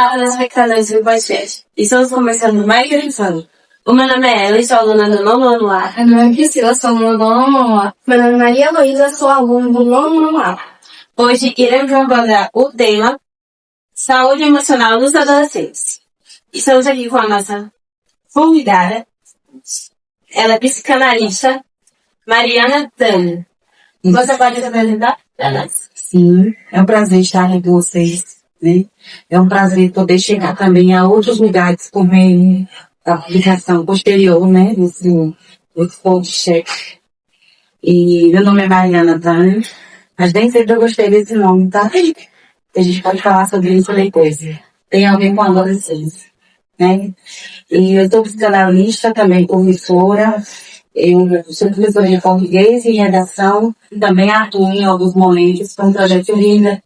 Olá, telespectadores do podcast. Estamos começando mais um episódio. O meu nome é Ela e sou aluna do nono ano A. Meu nome é Priscila, sou aluna do nono ano A. Meu nome é Maria Luísa, sou aluna do nono ano A. Hoje iremos abordar o tema Saúde Emocional dos Adolescentes. Estamos aqui com a nossa convidada. Ela é psicanalista, Mariana Tânia. Você pode se apresentar? Sim, é um prazer estar aqui com vocês, né? É um prazer poder chegar também a outros lugares por meio da publicação posterior, né? Desse podcast. E meu nome é Mariana Tânia, mas nem sempre eu gostei desse nome, tá? A gente pode falar sobre isso depois. Tem a ver com adolescência, né? E eu sou psicanalista, também professora. Eu sou professora de português e redação, e também atuo em alguns momentos com o projeto de vida.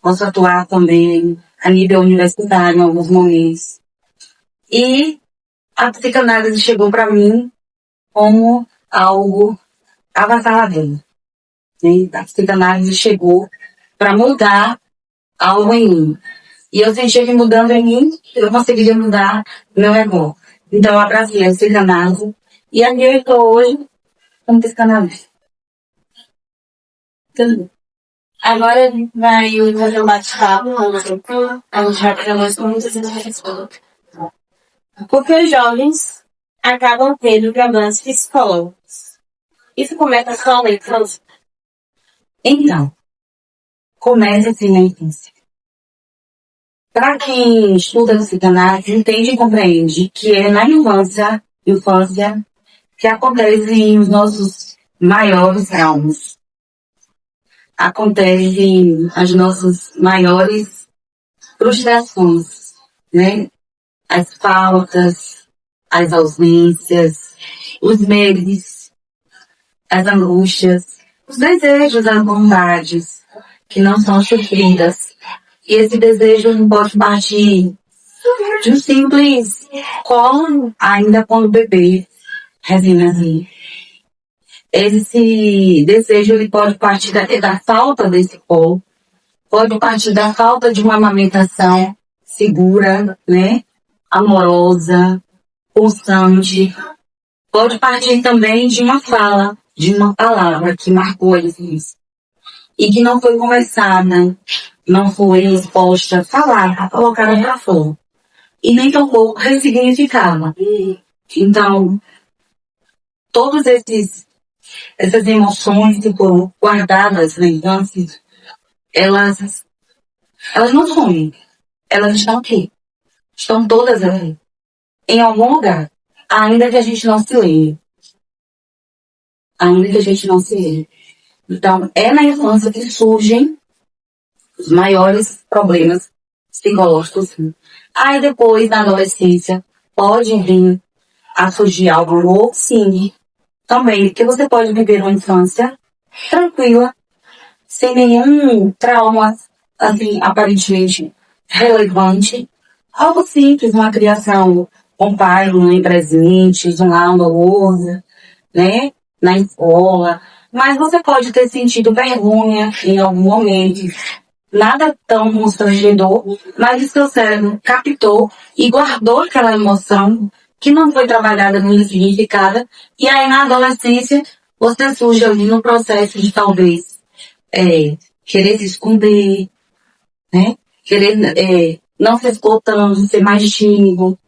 Posso atuar também a nível universitário em alguns momentos. E a psicanálise chegou para mim como algo avassalador. A psicanálise chegou para mudar algo em mim. E eu sentia que mudando em mim, eu conseguiria mudar meu amor. Então eu abracei a psicanálise. E aqui eu estou hoje como psicanalista. Agora a gente vai fazer um bate-papo. A gente vai pegar mais perguntas e respostas. Porque os jovens acabam tendo problemas psicológicos. Isso começa só na infância? Então, começa assim na infância. Para quem estuda psicanálise, entende e compreende que é na infância que acontecem os nossos maiores traumas. Acontecem as nossas maiores frustrações, né? As faltas, as ausências, os medos, as angústias, os desejos, as vontades que não são supridas. E esse desejo não pode partir de um simples colo, ainda quando bebê, recém-nascido. Esse desejo ele pode partir da falta desse colo, pode partir da falta de uma amamentação segura, né? Amorosa, constante. Pode partir também de uma fala, de uma palavra que marcou eles e que não foi conversada, não foi exposta, falada, colocada para fora. E nem tampouco ressignificada. Então, todas essas emoções que foram guardadas na infância, elas não somem. Elas estão aqui. Estão todas aqui. Em algum lugar. Ainda que a gente não se lembre. Ainda que a gente não se lembre. Então, é na infância que surgem os maiores problemas psicológicos. Aí depois, na adolescência, pode vir a surgir algo novo, sim. Também, porque você pode viver uma infância tranquila, sem nenhum trauma, assim, aparentemente relevante. Algo simples, uma criação com pai, mãe presentes, um lar amoroso, né? Na escola. Mas você pode ter sentido vergonha em algum momento. Nada tão constrangedor, mas o seu cérebro captou e guardou aquela emoção que não foi trabalhada nem significada. E aí na adolescência você surge ali no processo de talvez querer se esconder, né? Querer não se expor tanto, ser mais tímido.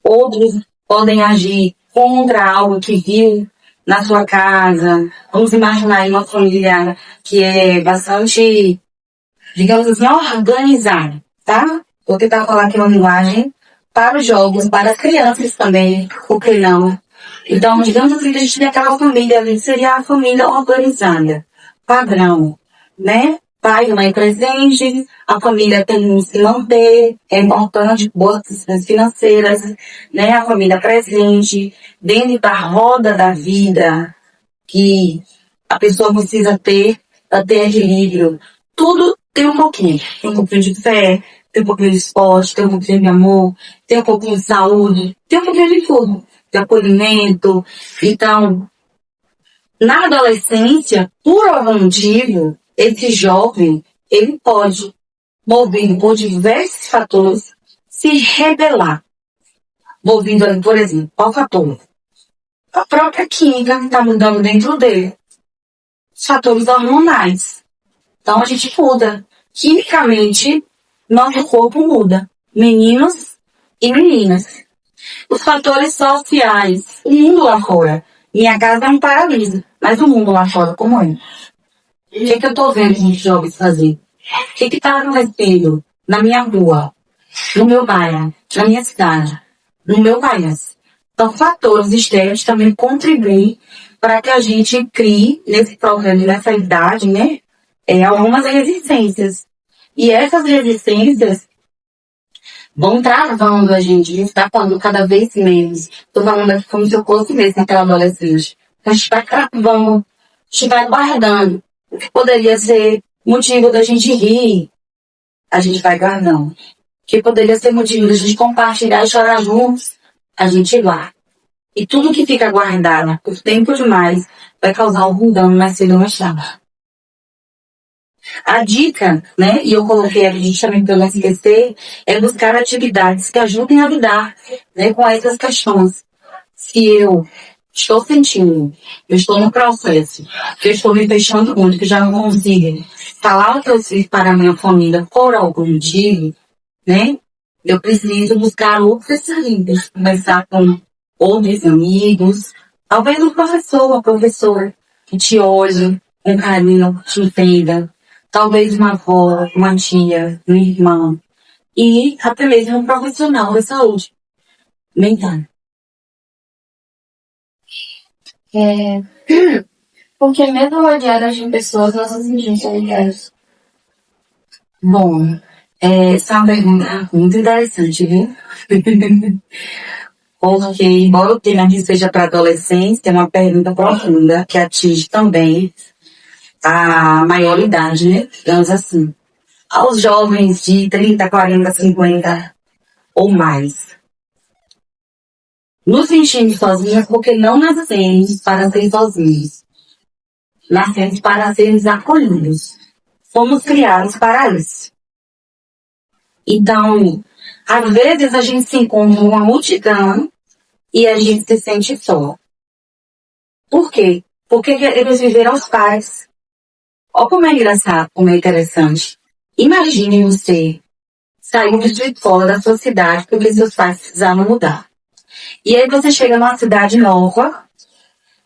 Outros podem agir contra algo que viu na sua casa. Vamos imaginar aí uma família que é bastante, digamos assim, organizada, tá? Vou tentar falar aqui uma linguagem para os jogos, para as crianças também, por que não? Então, digamos assim, que a gente tem aquela família ali, seria a família organizada, padrão, né? Pai e mãe presentes, a família tem que se manter, é importante, boas questões financeiras, né? A família presente, dentro da roda da vida, que a pessoa precisa ter, para ter equilíbrio. Tudo tem um pouquinho de fé, tem um pouquinho de esporte, tem um pouquinho de amor, tem um pouquinho de saúde, tem um pouquinho de tudo, de acolhimento. Então, na adolescência, por algum motivo, esse jovem, ele pode, movido por diversos fatores, se rebelar. Movido, por exemplo, qual fator? A própria química que está mudando dentro dele. Os fatores hormonais. Então a gente muda. Quimicamente, nosso corpo muda. Meninos e meninas. Os fatores sociais. O mundo lá fora. Minha casa é um paraíso. Mas o mundo lá fora, como é? O que eu tô vendo os jovens fazer? O que tá acontecendo na minha rua, no meu bairro, na minha cidade, no meu país? Então, fatores externos também contribuem para que a gente crie, nesse programa, nessa idade, né, algumas resistências. E essas resistências vão travando a gente está falando cada vez menos. Estou falando aqui como se eu fosse mesmo aquela adolescente. A gente vai travando, a gente vai guardando. O que poderia ser motivo da gente rir, a gente vai guardando. O que poderia ser motivo da gente compartilhar e chorar juntos, a gente guarda. E tudo que fica guardado por tempo demais vai causar algum dano mais cedo ou mais tarde. A dica, né, e eu coloquei aqui também para não esquecer, é buscar atividades que ajudem a lidar, né, com essas questões. Se eu estou sentindo, eu estou no processo, que eu estou me fechando muito, que já não consigo falar o que eu fiz para a minha família por algum motivo, né, eu preciso buscar outras saídas, conversar com outros amigos, talvez um professor, uma professora que te olhe com carinho, te entenda. Talvez uma avó, uma tia, uma irmã. E até mesmo um profissional da saúde mental. Porque mesmo rodeadas de pessoas, nós nos sentimos solidários. Bom, essa é uma pergunta muito interessante, viu? Porque, embora o tema aqui seja para adolescentes, é uma pergunta profunda que atinge também a maioridade, né? Digamos assim. Aos jovens de 30, 40, 50 ou mais. Nos sentimos sozinhos porque não nascemos para ser sozinhos. Nascemos para sermos acolhidos. Fomos criados para isso. Então, às vezes a gente se encontra numa multidão e a gente se sente só. Por quê? Porque eles viveram os pais. Olha como é engraçado, como é interessante. Imagine você sair de fora da sua cidade porque seus pais precisaram mudar. E aí você chega numa cidade nova,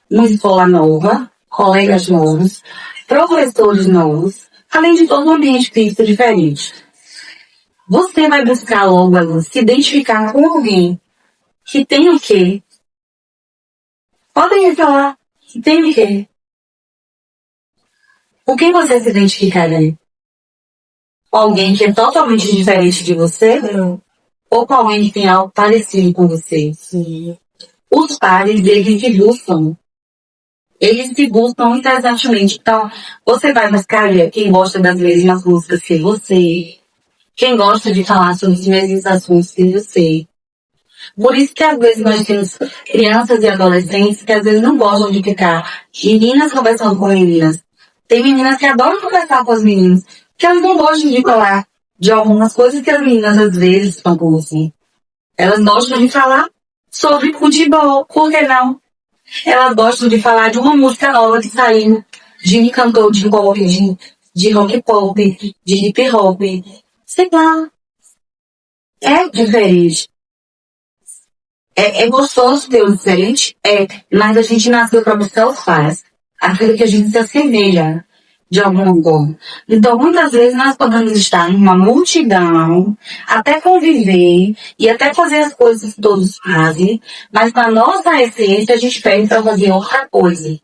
uma escola nova, colegas novos, professores novos, além de todo um ambiente físico diferente. Você vai buscar logo se identificar com alguém que tem o quê? Podem falar que tem o quê? Com quem você se identificaria? Com alguém que é totalmente diferente de você? Ou com alguém que tem algo parecido com você? Sim. Os pares, eles se buscam. Eles se buscam interessantemente. Então, você vai buscar quem gosta das mesmas músicas que você. Quem gosta de falar sobre os mesmos assuntos que você. Por isso que às vezes nós temos crianças e adolescentes que às vezes não gostam de ficar meninas conversando com meninas. Tem meninas que adoram conversar com as meninas, que elas não gostam de falar de algumas coisas que as meninas às vezes falam assim. Elas gostam de falar sobre futebol, por que não? Elas gostam de falar de uma música nova que saiu, de um cantor de pop, de rock pop, de hip hop. Sei lá. É diferente. É gostoso ter o diferente? Mas a gente nasceu para buscar os pais. Aquilo que a gente se assemelha de alguma forma. Então, muitas vezes nós podemos estar numa multidão, até conviver e até fazer as coisas que todos fazem, mas na nossa essência a gente pede para fazer outra coisa.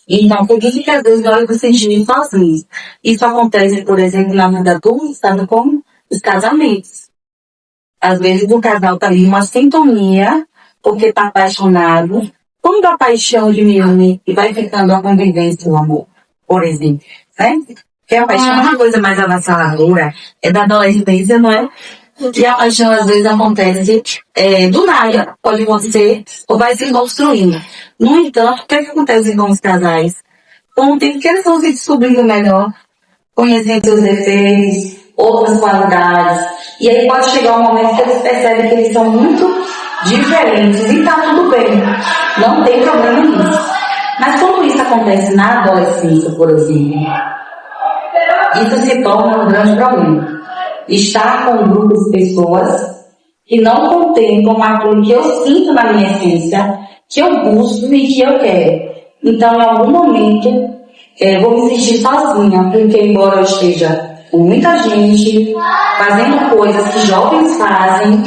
Então, por isso que às vezes nós nos sentimos sozinhos. Isso acontece, por exemplo, na vida adulta, sabe como? Os casamentos. Às vezes o casal tá ali uma sintonia, porque tá apaixonado. Quando a paixão diminui e vai ficando a convivência, o amor, por exemplo, né? Porque a paixão é uma coisa mais avassaladora, é da adolescência, não é? E a paixão às vezes acontece do nada, pode acontecer, ou vai se construindo. No entanto, o que acontece com os casais? Com o tempo que eles vão se descobrindo melhor, conhecendo seus defeitos, outras qualidades. E aí pode chegar um momento que eles percebem que eles são muito diferentes e tá tudo bem. Não tem problema nisso. Mas quando isso acontece na adolescência, por exemplo, isso se torna um grande problema. Estar com um grupo de pessoas que não contemplam aquilo que eu sinto na minha essência, que eu busco e que eu quero. Então, em algum momento, vou me sentir sozinha, porque embora eu esteja com muita gente, fazendo coisas que jovens fazem,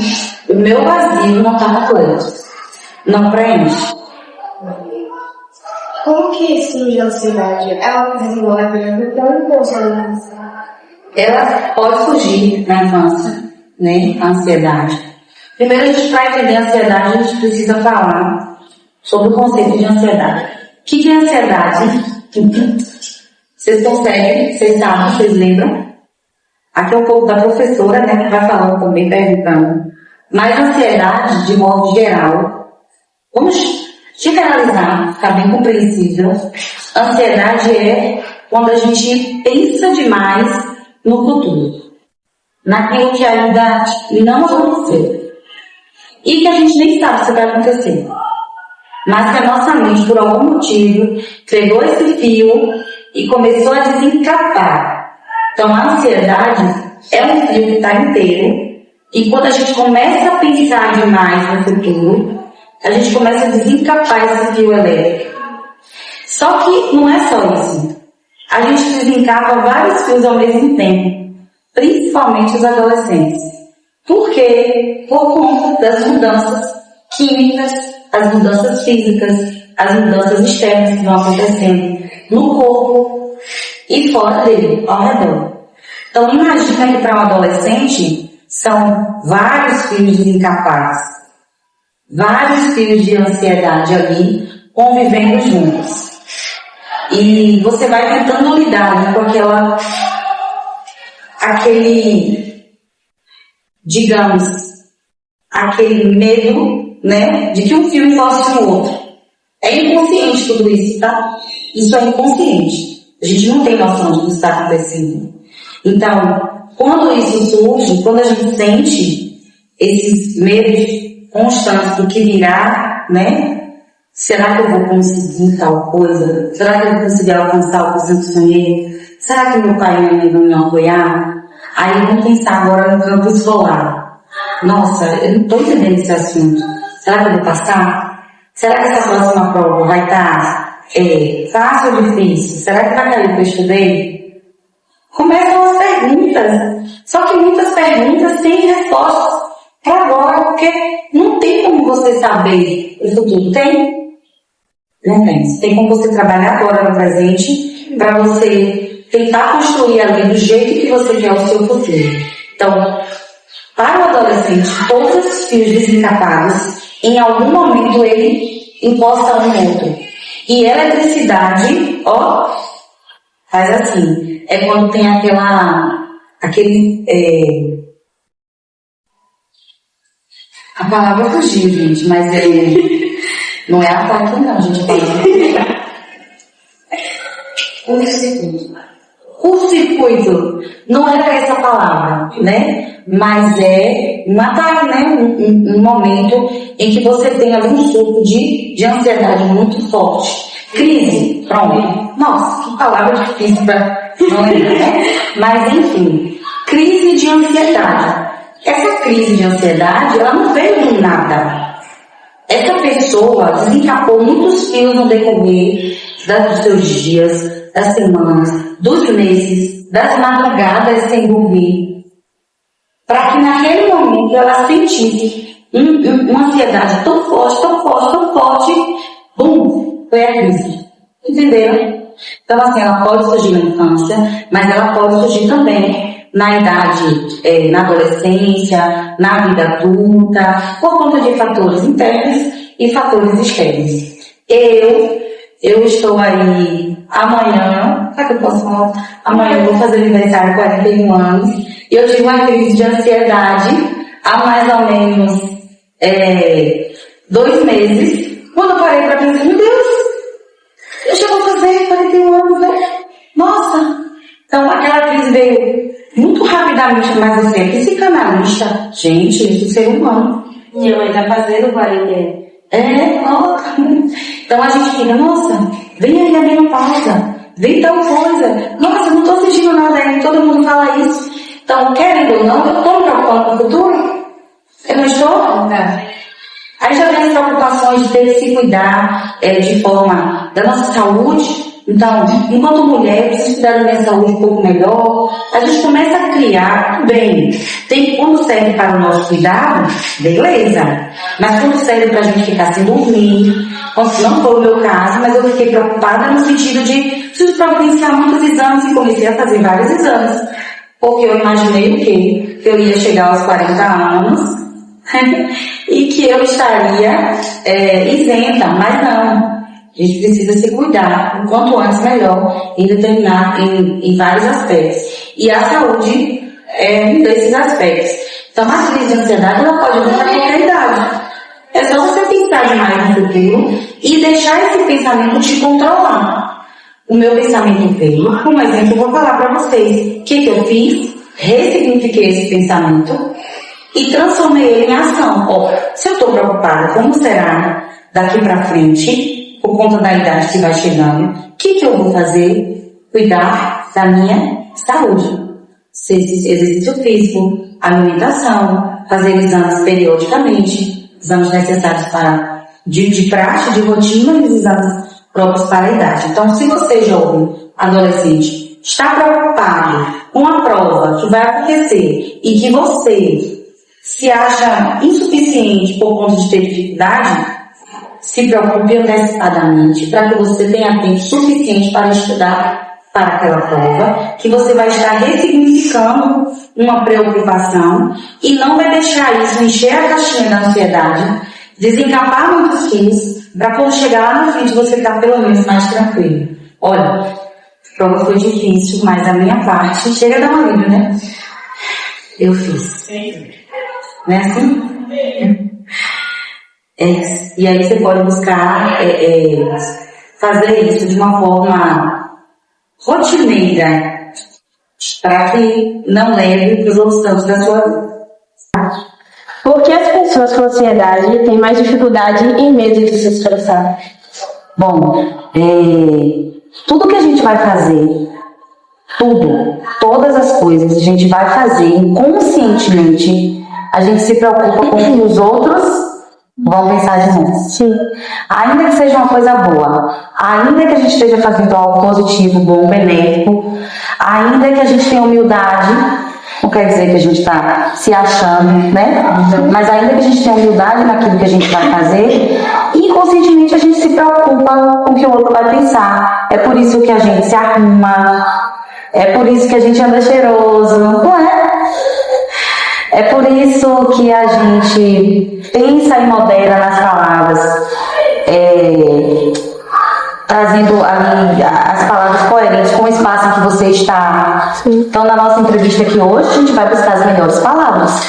o meu vazio não está completo. Não preenche. Como que surge a ansiedade? Ela desenvolve então funciona. Ela pode surgir na infância, né? A ansiedade. Primeiro, a gente, para entender a ansiedade, a gente precisa falar sobre o conceito de ansiedade. O que é ansiedade? Vocês conseguem, vocês sabem, vocês lembram? Aqui é um pouco da professora, né, que vai falando também, perguntando. Mas ansiedade, de modo geral, vamos generalizar, ficar bem compreensível. Ansiedade é quando a gente pensa demais no futuro, naquilo que ainda não aconteceu e que a gente nem sabe se vai acontecer, mas que a nossa mente, por algum motivo, pegou esse fio e começou a desencapar. Então a ansiedade é um fio que está inteiro, e quando a gente começa a pensar demais no futuro, a gente começa a desencapar esse fio elétrico. Só que não é só isso. A gente desencapa vários fios ao mesmo tempo, principalmente os adolescentes. Por quê? Por conta das mudanças químicas, as mudanças físicas, as mudanças externas que vão acontecendo no corpo e fora dele, ao redor. Então imagina que para um adolescente são vários fios desencapados, vários fios de ansiedade ali convivendo juntos. E você vai tentando lidar com aquele medo, né, de que um fio encoste no outro. É inconsciente tudo isso, tá? Isso é inconsciente. A gente não tem noção do que está acontecendo. Então, quando isso surge, quando a gente sente esses medos constantes do que virá, né? Será que eu vou conseguir tal coisa? Será que eu vou conseguir alcançar o que eu sonhei? Será que meu pai e minha mãe vão me apoiar? Aí vamos pensar agora no campo escolar. Nossa, eu não estou entendendo esse assunto. Será que eu vou passar? Será que essa próxima prova vai estar fácil ou difícil? Será que vai cair o que eu estudei? Começam as perguntas. Só que muitas perguntas têm respostas para agora, porque não tem como você saber o futuro. Tem? Não tem. Tem como você trabalhar agora no presente para você tentar construir ali do jeito que você quer o seu futuro. Então, para o adolescente, todos os fios desencapados, em algum momento ele encosta um no outro. E eletricidade, faz assim. É quando tem a palavra fugiu, gente, mas não é ataque não, gente. Curto-circuito. Não era essa palavra, né? Mas é um ataque, né? Um momento em que você tem algum surto de ansiedade muito forte. Crise, pronto. Nossa, que palavra difícil para não lembrar, né? Mas enfim, crise de ansiedade. Essa crise de ansiedade, ela não veio do nada. Essa pessoa desencapou muitos fios no decorrer dos seus dias, das semanas, dos meses, das madrugadas sem dormir, para que naquele momento ela sentisse uma ansiedade tão forte, tão forte, tão forte, bum, foi a crise. Entenderam? Então assim, ela pode surgir na infância, mas ela pode surgir também na idade, na adolescência, na vida adulta, por conta de fatores internos e fatores externos. Eu estou aí amanhã, será que eu posso falar? Amanhã eu vou fazer aniversário de 41 anos e eu tive uma crise de ansiedade há mais ou menos 2 meses, quando eu parei para pensar, meu Deus, eu já vou fazer 41 anos, né? Nossa! Então aquela crise crise veio muito rapidamente, mas você é psicanalista. Gente, isso é ser humano. Minha mãe tá fazendo quarentena. Ó. Então a gente fica, nossa, vem aí a menopausa, vem tal coisa. Nossa, não tô sentindo nada aí, todo mundo fala isso. Então, querendo ou não, eu tô me preocupando com o futuro? Eu não estou? Não. Aí já vem as preocupações de ter que se cuidar de forma da nossa saúde. Então, enquanto mulher, eu preciso cuidar da minha saúde um pouco melhor. A gente começa a criar, bem, tem quando serve para o nosso cuidado, beleza. Mas quando serve para a gente ficar sem dormir, não foi o meu caso, mas eu fiquei preocupada no sentido de preciso providenciar muitos exames e comecei a fazer vários exames. Porque eu imaginei o quê? Que eu ia chegar aos 40 anos e que eu estaria isenta, mas não. A gente precisa se cuidar o quanto antes melhor em determinar em vários aspectos. E a saúde é um desses aspectos. Então a crise de ansiedade ela pode vir a qualquer idade. É só você pensar demais no futuro e deixar esse pensamento te controlar. O meu pensamento veio, um exemplo eu vou falar para vocês. O que eu fiz? Ressignifiquei esse pensamento e transformei ele em ação. Se eu estou preocupada, como será daqui para frente? Por conta da idade que vai chegando, o que eu vou fazer? Cuidar da minha saúde. Exercício físico, alimentação, fazer exames periodicamente, exames necessários para de praxe, de rotina e os exames próprios para a idade. Então, se você, jovem, adolescente, está preocupado com a prova que vai acontecer e que você se acha insuficiente por conta de ter dificuldade, se preocupe antecipadamente para que você tenha tempo suficiente para estudar para aquela prova, que você vai estar ressignificando uma preocupação e não vai deixar isso encher a caixinha da ansiedade, desencapar muitos quilos, para quando chegar lá na frente você estar pelo menos mais tranquilo. Olha, a prova foi difícil, mas a minha parte chega a dar um alívio, né? Eu fiz. Não é assim? E aí você pode buscar fazer isso de uma forma rotineira, para que não leve para os outros campos da sua vida. Por que as pessoas com ansiedade têm mais dificuldade e medo de se expressar? Bom, tudo que a gente vai fazer, todas as coisas a gente vai fazer inconscientemente, a gente se preocupa com o que os outros vão pensar de nós. Sim. Ainda que seja uma coisa boa, ainda que a gente esteja fazendo algo positivo, bom, benéfico, ainda que a gente tenha humildade, não quer dizer que a gente está se achando, né? Mas ainda que a gente tenha humildade naquilo que a gente vai fazer, inconscientemente a gente se preocupa com o que o outro vai pensar. É por isso que a gente se arruma, é por isso que a gente anda cheiroso, não é? É por isso que a gente pensa e modera nas palavras, trazendo ali as palavras coerentes com o espaço em que você está. Sim. Então, na nossa entrevista aqui hoje, a gente vai buscar as melhores palavras.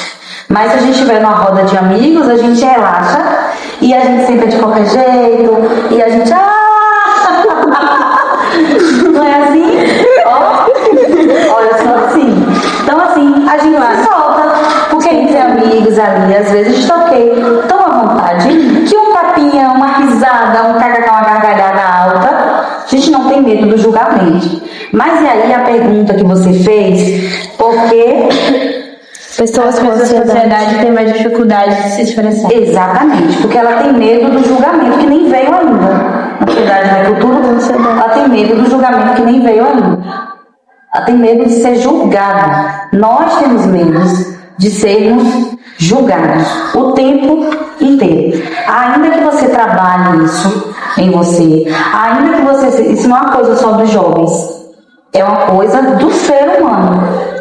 Mas se a gente estiver numa roda de amigos, a gente relaxa e a gente senta de qualquer jeito e a gente... Não é assim? Olha só assim. Então, assim, a gente se solta. Porque entre amigos ali, às vezes está ok, tão à vontade, que um tapinha, uma risada, uma gargalhada alta, a gente não tem medo do julgamento. Mas e aí a pergunta que você fez, porque Pessoas com ansiedade têm mais dificuldade de se expressar. Exatamente, porque ela tem medo do julgamento que nem veio ainda. Na verdade, no futuro, ela tem medo do julgamento que nem veio ainda. Ela tem medo de ser julgada. Nós temos medo de sermos julgados o tempo inteiro. Ainda que você trabalhe isso em você, ainda que você... Isso não é uma coisa só dos jovens, é uma coisa do ser humano.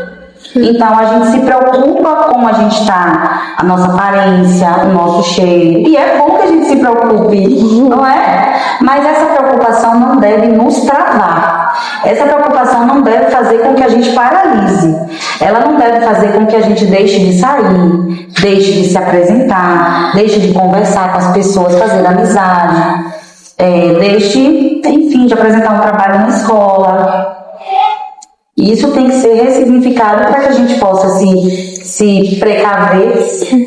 Então a gente se preocupa como a gente está, a nossa aparência, o nosso cheiro. E é bom que a gente se preocupe, não é? Mas essa preocupação não deve nos travar. Essa preocupação não deve fazer com que a gente paralise. Ela não deve fazer com que a gente deixe de sair, deixe de se apresentar, deixe de conversar com as pessoas, fazer amizade, deixe, enfim, de apresentar um trabalho na escola. E isso tem que ser ressignificado para que a gente possa se precaver,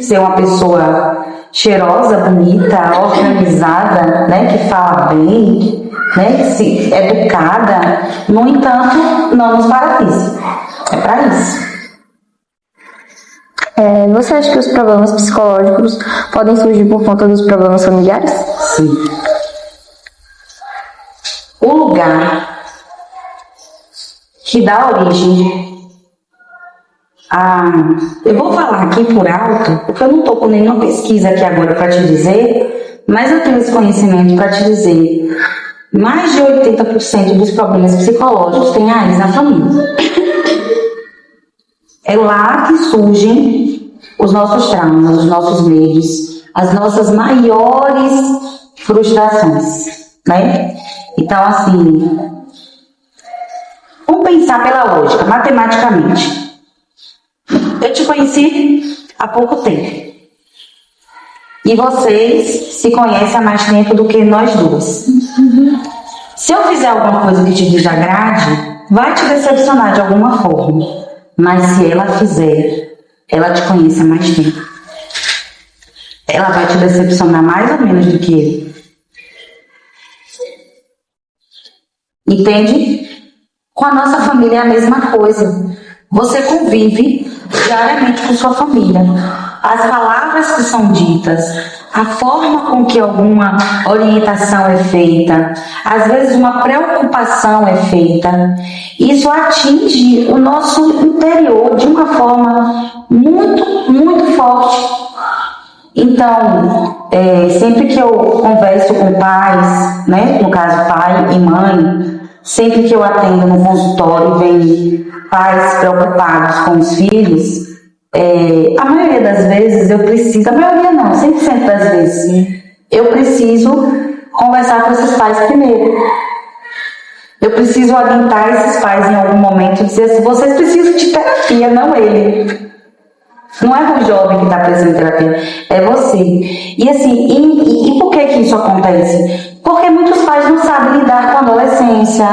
ser uma pessoa cheirosa, bonita, organizada, né, que fala bem, né, educada. No entanto, não nos paralisa. É para isso. Você acha que os problemas psicológicos podem surgir por conta dos problemas familiares? Sim. O lugar que dá origem eu vou falar aqui por alto, porque eu não estou com nenhuma pesquisa aqui agora para te dizer, mas eu tenho esse conhecimento para te dizer. Mais de 80% dos problemas psicológicos têm raiz na família. É lá que surgem os nossos traumas, os nossos medos, as nossas maiores frustrações, né? Então, assim, vamos pensar pela lógica, matematicamente. Eu te conheci há pouco tempo. E vocês se conhecem há mais tempo do que nós duas. Se eu fizer alguma coisa que te desagrade, vai te decepcionar de alguma forma. Mas se ela fizer, ela te conhece há mais tempo. Ela vai te decepcionar mais ou menos do que eu. Entende? Com a nossa família é a mesma coisa. Você convive diariamente com sua família. As palavras que são ditas, a forma com que alguma orientação é feita, às vezes uma preocupação é feita, isso atinge o nosso interior de uma forma muito, muito forte. Então, sempre que eu converso com pais, né, no caso pai e mãe, sempre que eu atendo no consultório, vem pais preocupados com os filhos, a maioria das vezes eu preciso, a maioria não, 100% das vezes, eu preciso conversar com esses pais primeiro. Eu preciso orientar esses pais em algum momento e dizer assim, vocês precisam de terapia, não ele. Não é o jovem que está precisando de terapia, é você. E assim, e por que isso acontece? Porque muitos pais não sabem lidar com a adolescência.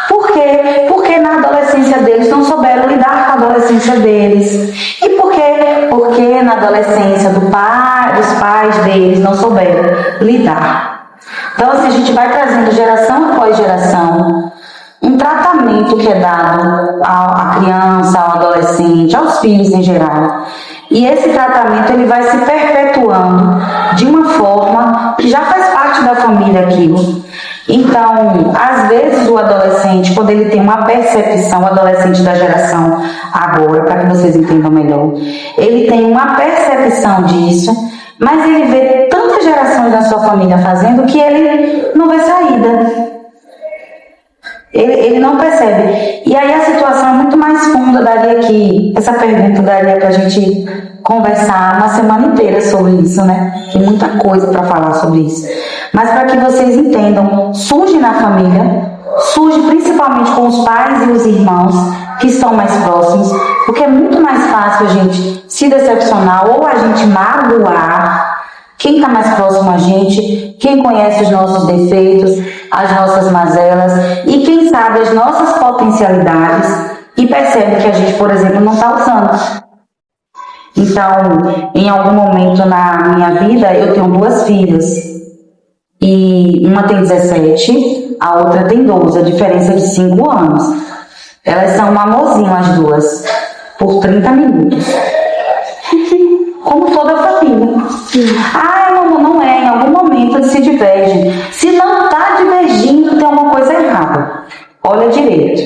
Por quê? Porque na adolescência deles não souberam lidar com a adolescência deles. E por quê? Porque na adolescência dos pais deles não souberam lidar. Então, assim, a gente vai trazendo geração após geração um tratamento que é dado à criança, ao adolescente, aos filhos em geral. E esse tratamento ele vai se perpetuando de uma forma que já faz parte da família aquilo. Então, às vezes o adolescente, quando ele tem uma percepção, o adolescente da geração agora, para que vocês entendam melhor, ele tem uma percepção disso, mas ele vê tantas gerações da sua família fazendo que ele não vê saída. Ele não percebe. E aí a situação é muito mais funda, essa pergunta daria pra gente conversar uma semana inteira sobre isso, né? Tem muita coisa para falar sobre isso. Mas para que vocês entendam, surge na família, surge principalmente com os pais e os irmãos que estão mais próximos, porque é muito mais fácil a gente se decepcionar ou a gente magoar quem está mais próximo a gente, quem conhece os nossos defeitos, as nossas mazelas e quem sabe as nossas potencialidades e percebe que a gente, por exemplo, não está usando. Então, em algum momento na minha vida, eu tenho 2 filhas e uma tem 17, a outra tem 12, a diferença é de 5 anos. Elas são um amorzinho as duas, por 30 minutos. Como toda a família. Não é, em algum momento eles se divergem. Se não está divergindo, tem alguma coisa errada. Olha direito,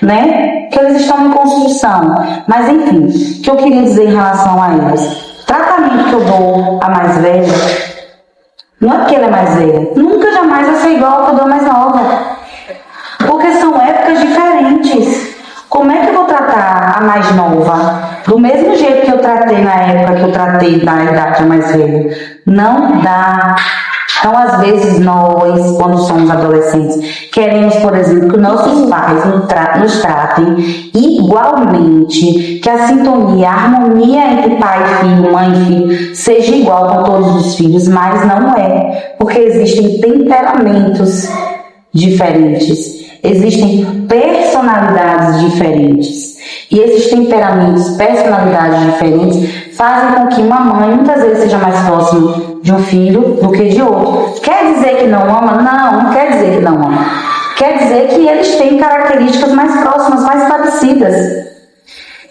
né? Que eles estão em construção. Mas enfim, o que eu queria dizer em relação a eles? Tratamento que eu dou à mais velha, não é porque ela é mais velha. Nunca jamais vai ser igual ao que eu dou à mais nova. Porque são épocas diferentes. Como é que eu vou tratar a mais nova? Do mesmo jeito que eu tratei na época que eu tratei da idade mais velha. Não dá. Então, às vezes, nós, quando somos adolescentes, queremos, por exemplo, que nossos pais nos tratem igualmente, que a sintonia, a harmonia entre pai e filho, mãe e filho, seja igual com todos os filhos, mas não é. Porque existem temperamentos diferentes. Existem personalidades personalidades diferentes. E esses temperamentos, personalidades diferentes, fazem com que uma mãe muitas vezes seja mais próxima de um filho do que de outro. Quer dizer que não ama? Não, não quer dizer que não ama. Quer dizer que eles têm características mais próximas, mais parecidas.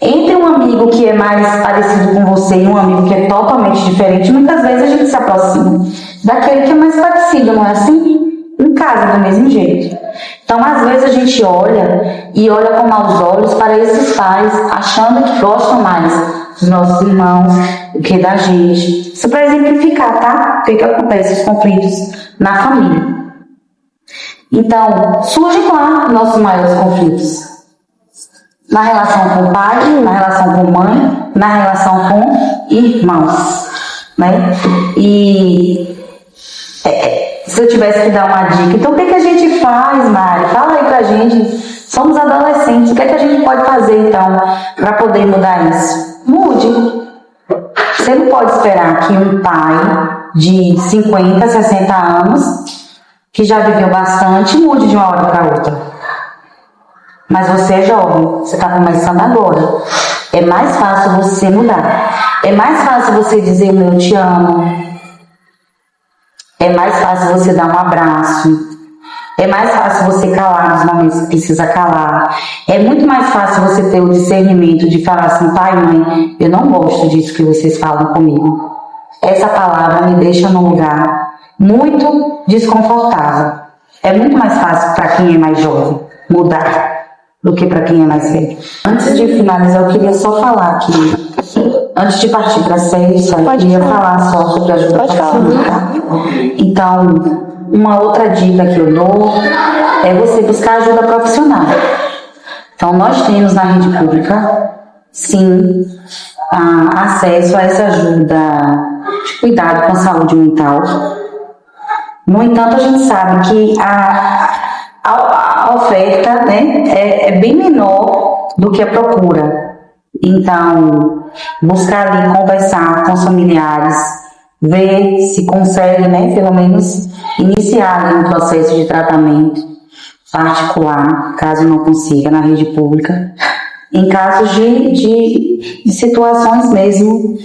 Entre um amigo que é mais parecido com você e um amigo que é totalmente diferente, muitas vezes a gente se aproxima daquele que é mais parecido, não é assim? Em casa, do mesmo jeito. Então, às vezes a gente olha e olha com maus olhos para esses pais, achando que gostam mais dos nossos irmãos do que da gente. Isso para exemplificar, tá? O que acontece, os conflitos na família. Então, surgem lá nossos maiores conflitos. Na relação com o pai, na relação com mãe, na relação com irmãos, né? E se eu tivesse que dar uma dica, então o que a gente faz, Mari? Fala aí pra gente. Somos adolescentes, o que a gente pode fazer então para poder mudar isso? Mude. Você não pode esperar que um pai de 50, 60 anos, que já viveu bastante, mude de uma hora para outra. Mas você é jovem, você está começando agora. É mais fácil você mudar. É mais fácil você dizer eu te amo. É mais fácil você dar um abraço. É mais fácil você calar nos momentos que precisa calar. É muito mais fácil você ter o discernimento de falar assim, pai, mãe, eu não gosto disso que vocês falam comigo. Essa palavra me deixa num lugar muito desconfortável. É muito mais fácil para quem é mais jovem mudar do que para quem é mais velho. Antes de finalizar, eu queria só falar que, antes de partir para a sexta, eu queria falar só sobre ajuda profissional. Então, uma outra dica que eu dou é você buscar ajuda profissional. Então, nós temos na rede pública, sim, acesso a essa ajuda de cuidado com a saúde mental. No entanto, a gente sabe que a oferta, né, é bem menor do que a procura. Então, buscar ali conversar com os familiares, ver se consegue, né, pelo menos iniciar ali um processo de tratamento particular, caso não consiga, na rede pública, em casos de situações mesmo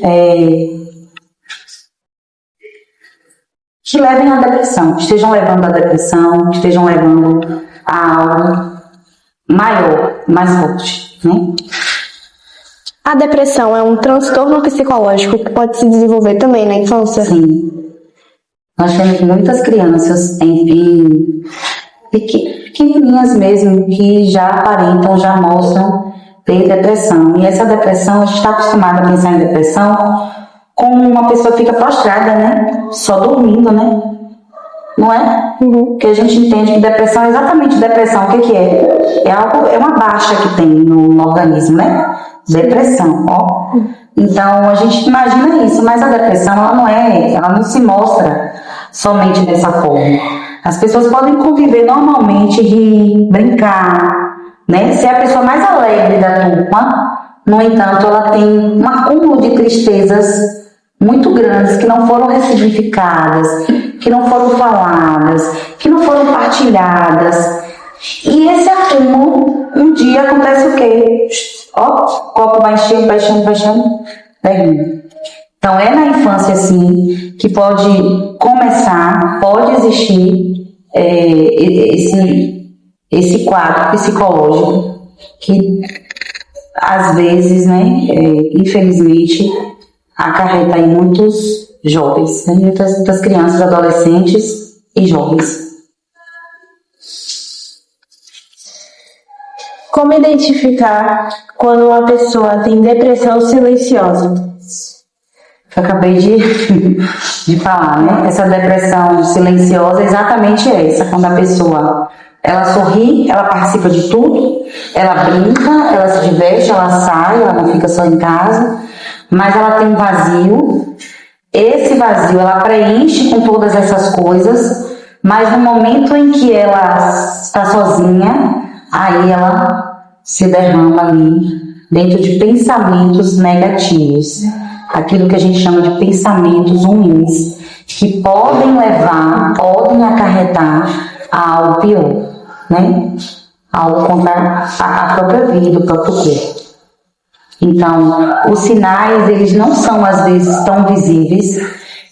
que levem à depressão, que estejam levando à depressão, que estejam levando a algo maior, mais forte, né? A depressão é um transtorno psicológico que pode se desenvolver também na infância? Sim. Nós temos muitas crianças pequenininhas mesmo, que já aparentam, já mostram ter depressão. E essa depressão, a gente está acostumado a pensar em depressão como uma pessoa que fica prostrada, né? Só dormindo, né? Não é? Porque a gente entende que depressão é exatamente depressão. O que é? É uma baixa que tem no organismo, né? Depressão, ó. Então, a gente imagina isso, mas a depressão, ela não se mostra somente dessa forma. As pessoas podem conviver normalmente, rir, brincar, né? Ser a pessoa mais alegre da turma. No entanto, ela tem um acúmulo de tristezas muito grandes que não foram ressignificadas, que não foram faladas, que não foram partilhadas. E esse acúmulo, um dia acontece o quê? Ó, o copo vai enchendo, termina. Então, é na infância, assim, que pode começar, pode existir esse quadro psicológico que, às vezes, né, infelizmente, acarreta em muitos jovens, né, muitas crianças, adolescentes e jovens. Como identificar quando uma pessoa tem depressão silenciosa? Eu acabei de falar, né? Essa depressão silenciosa é exatamente essa, quando a pessoa, ela sorri, ela participa de tudo, ela brinca, ela se diverte, ela sai, ela não fica só em casa, mas ela tem um vazio. Esse vazio ela preenche com todas essas coisas, mas no momento em que ela está sozinha, aí ela se derrama ali dentro de pensamentos negativos, aquilo que a gente chama de pensamentos ruins, que podem acarretar a algo pior, né? algo contra a própria vida, o próprio corpo. Então, os sinais, eles não são às vezes tão visíveis.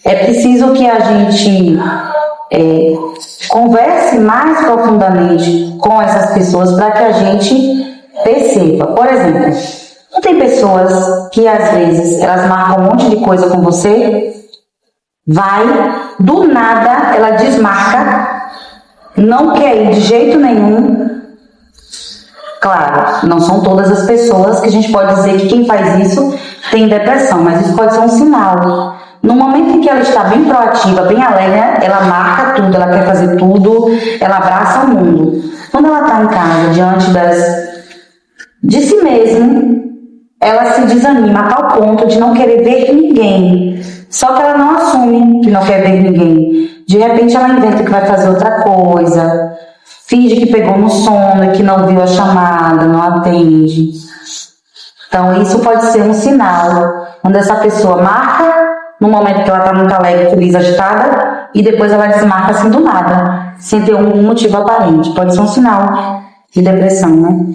É preciso que a gente converse mais profundamente com essas pessoas para que a gente perceba. Por exemplo, não tem pessoas que às vezes elas marcam um monte de coisa com você, vai, do nada ela desmarca, não quer ir de jeito nenhum. Claro, não são todas as pessoas que a gente pode dizer que quem faz isso tem depressão, mas isso pode ser um sinal. No momento em que ela está bem proativa, bem alegre, ela marca tudo, ela quer fazer tudo, ela abraça o mundo. Quando ela está em casa, diante de si mesma, ela se desanima a tal ponto de não querer ver ninguém. Só que ela não assume que não quer ver ninguém. De repente ela inventa que vai fazer outra coisa, finge que pegou no sono e que não viu a chamada, não atende. Então isso pode ser um sinal, quando essa pessoa marca, no momento que ela está muito alegre, feliz, agitada, e depois ela desmarca assim do nada, sem ter um motivo aparente. Pode ser um sinal de depressão, né?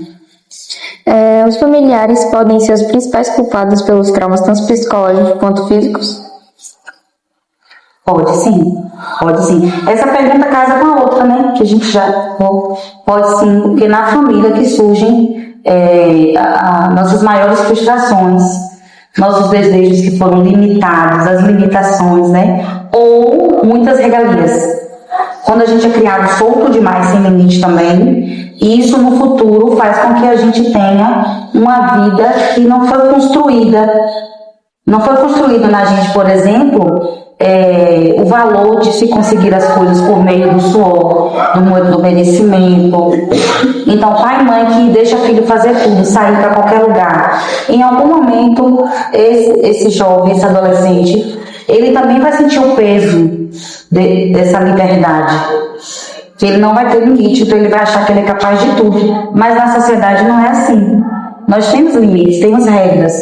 Os familiares podem ser os principais culpados pelos traumas, tanto psicológicos quanto físicos? Pode sim, pode sim. Essa pergunta casa com a outra, né? Que a gente já pode sim, porque na família que surgem nossas maiores frustrações, nossos desejos que foram limitados, as limitações, né? Ou muitas regalias. Quando a gente é criado solto demais, sem limite também, isso no futuro faz com que a gente tenha uma vida que não foi construída. Não foi construído na gente, por exemplo, o valor de se conseguir as coisas por meio do suor, do merecimento. Então, pai e mãe que deixa filho fazer tudo, sair para qualquer lugar. Em algum momento, esse jovem, esse adolescente, ele também vai sentir o peso dessa liberdade. Que ele não vai ter limite, então ele vai achar que ele é capaz de tudo. Mas na sociedade não é assim. Nós temos limites, temos regras.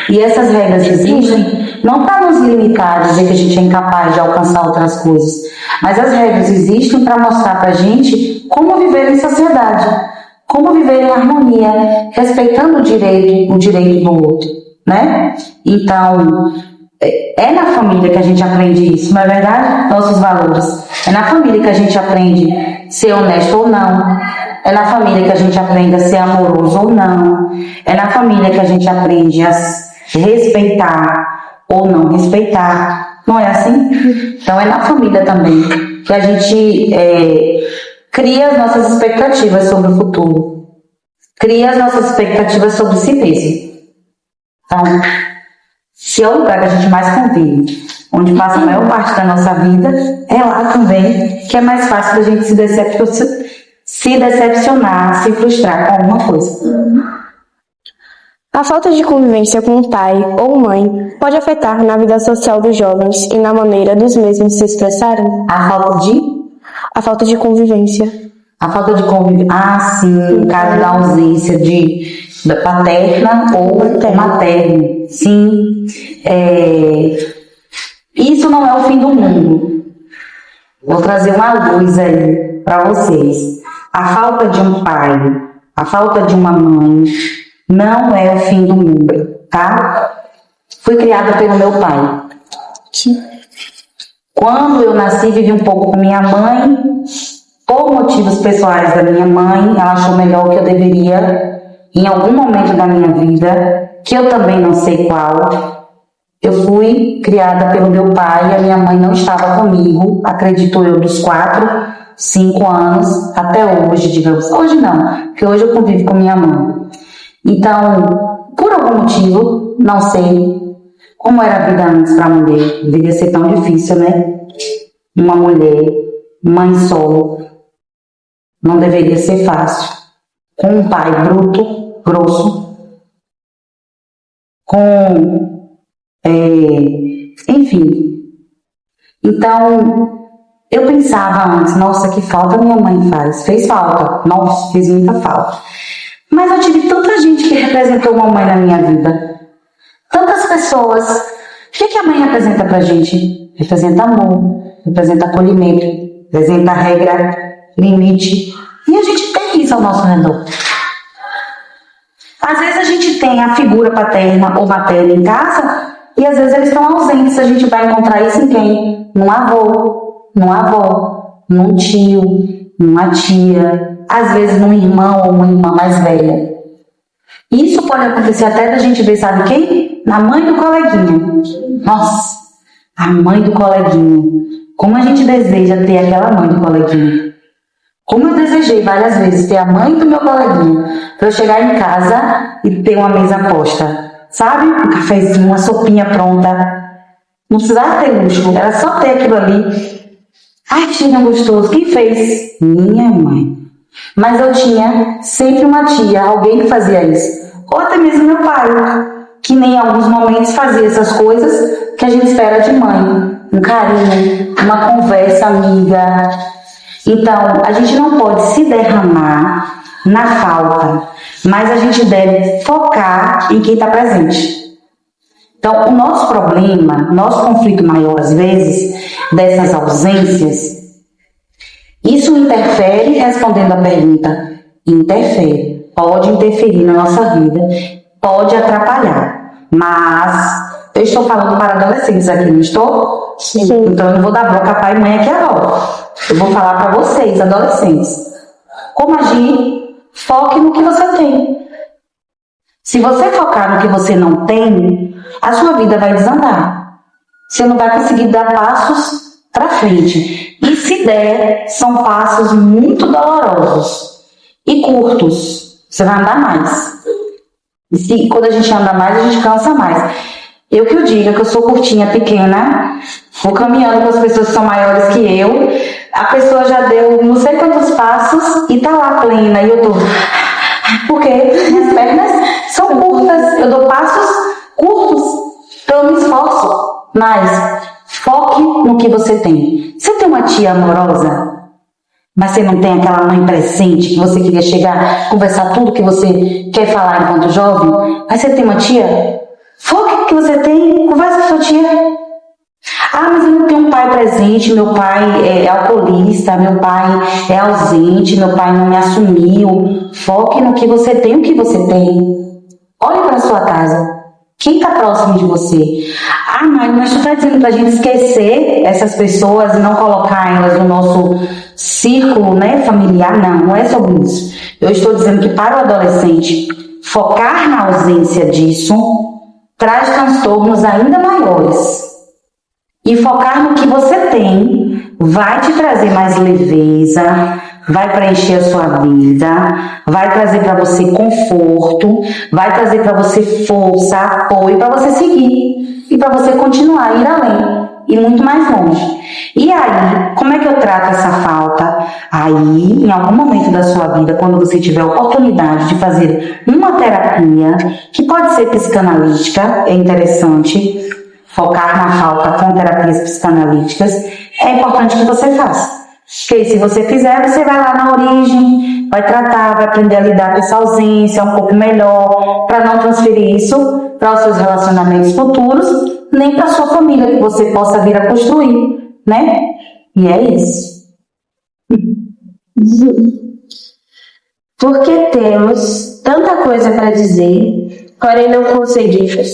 E essas regras existem não para nos limitar, dizer que a gente é incapaz de alcançar outras coisas. Mas as regras existem para mostrar para a gente como viver em sociedade. Como viver em harmonia, respeitando o direito do outro, né? Então, é na família que a gente aprende isso, não é verdade? Nossos valores. É na família que a gente aprende a ser honesto ou não. É na família que a gente aprende a ser amoroso ou não. É na família que a gente aprende a respeitar ou não respeitar. Não é assim? Então é na família também que a gente cria as nossas expectativas sobre o futuro. Cria as nossas expectativas sobre si mesmo. Então, se é o lugar que a gente mais convive, onde passa a maior parte da nossa vida, é lá também que é mais fácil da gente se decepcionar, se frustrar com alguma coisa. A falta de convivência com o pai ou mãe pode afetar na vida social dos jovens e na maneira dos mesmos se expressarem? A falta de convivência. Sim, no caso da ausência da paterna ou materna. Sim. Isso não é o fim do mundo. Vou trazer uma luz aí para vocês. A falta de um pai, a falta de uma mãe, não é o fim do mundo, tá? Fui criada pelo meu pai. Quando eu nasci, vivi um pouco com minha mãe. Por motivos pessoais da minha mãe, ela achou melhor que eu deveria, em algum momento da minha vida, que eu também não sei qual. Eu fui criada pelo meu pai e a minha mãe não estava comigo, acredito eu, dos 4, 5 anos até hoje, digamos. Hoje não, porque hoje eu convivo com minha mãe. Então, por algum motivo, não sei como era a vida antes para a mulher. Deveria ser tão difícil, né? Uma mulher, mãe solo, não deveria ser fácil. Com um pai bruto, grosso, enfim. Então, eu pensava antes, nossa, que falta minha mãe faz. Fez falta, nossa, fez muita falta. Mas eu tive tanta gente que representou uma mãe na minha vida. Tantas pessoas. O que a mãe representa pra gente? Representa amor, representa acolhimento, representa regra, limite, E a gente tem isso ao nosso redor. Às vezes a gente tem a figura paterna ou materna em casa e às vezes eles estão ausentes. A gente vai encontrar isso em quem? Num avô, numa avó, num tio, numa tia, às vezes num irmão ou uma irmã mais velha. Isso pode acontecer até da gente ver, sabe quem? Na mãe do coleguinha. Nossa, a mãe do coleguinha. Como a gente deseja ter aquela mãe do coleguinha. Como eu desejei várias vezes ter a mãe do meu coleguinha, para eu chegar em casa e ter uma mesa posta. Sabe? Um cafezinho, uma sopinha pronta. Não precisava ter luxo, era só ter aquilo ali. Ai, que cheirinho gostoso. Quem fez? Minha mãe. Mas eu tinha sempre uma tia, alguém que fazia isso. Ou até mesmo meu pai, que nem em alguns momentos fazia essas coisas que a gente espera de mãe. Um carinho, uma conversa amiga. Então, a gente não pode se derramar na falta, mas a gente deve focar em quem está presente. Então, o nosso problema, nosso conflito maior, às vezes, dessas ausências, isso interfere, respondendo a pergunta, interfere, pode interferir na nossa vida, pode atrapalhar, mas eu estou falando para adolescentes aqui, não estou? Sim. Então eu não vou dar boca a pai e mãe aqui agora. Eu vou falar para vocês, adolescentes, como agir, foque no que você tem. Se você focar no que você não tem, a sua vida vai desandar. Você não vai conseguir dar passos para frente. E se der, são passos muito dolorosos e curtos. Você vai andar mais. E quando a gente anda mais, a gente cansa mais. Eu que eu diga que eu sou curtinha, pequena, vou caminhando com as pessoas que são maiores que eu, a pessoa já deu não sei quantos passos e tá lá plena, e eu tô... Porque minhas pernas são curtas, eu dou passos curtos, então eu me esforço. Mas foque no que você tem. Você tem uma tia amorosa, mas você não tem aquela mãe presente que você queria chegar, conversar tudo que você quer falar enquanto jovem, mas você tem uma tia? Foque no que você tem, conversa com sua tia. Ah, mas eu não tenho um pai presente, meu pai é alcoolista, meu pai é ausente, meu pai não me assumiu. Foque no que você tem, o que você tem. Olhe para a sua casa. Quem está próximo de você? Ah, mas tu está dizendo para a gente esquecer essas pessoas e não colocar elas no nosso círculo, né, familiar? Não, não é sobre isso. Eu estou dizendo que para o adolescente focar na ausência disso traz transtornos ainda maiores. E focar no que você tem vai te trazer mais leveza, vai preencher a sua vida, vai trazer para você conforto, vai trazer para você força, apoio para você seguir e para você continuar a ir além e muito mais longe. E aí, como é que eu trato essa falta? Aí, em algum momento da sua vida, quando você tiver a oportunidade de fazer uma terapia, que pode ser psicanalítica, é interessante, focar na falta com terapias psicanalíticas, é importante que você faça. Porque se você fizer, você vai lá na origem, vai tratar, vai aprender a lidar com essa ausência um pouco melhor, para não transferir isso para os seus relacionamentos futuros, nem para a sua família, que você possa vir a construir, né? E é isso. Porque temos tanta coisa para dizer, porém não conseguimos.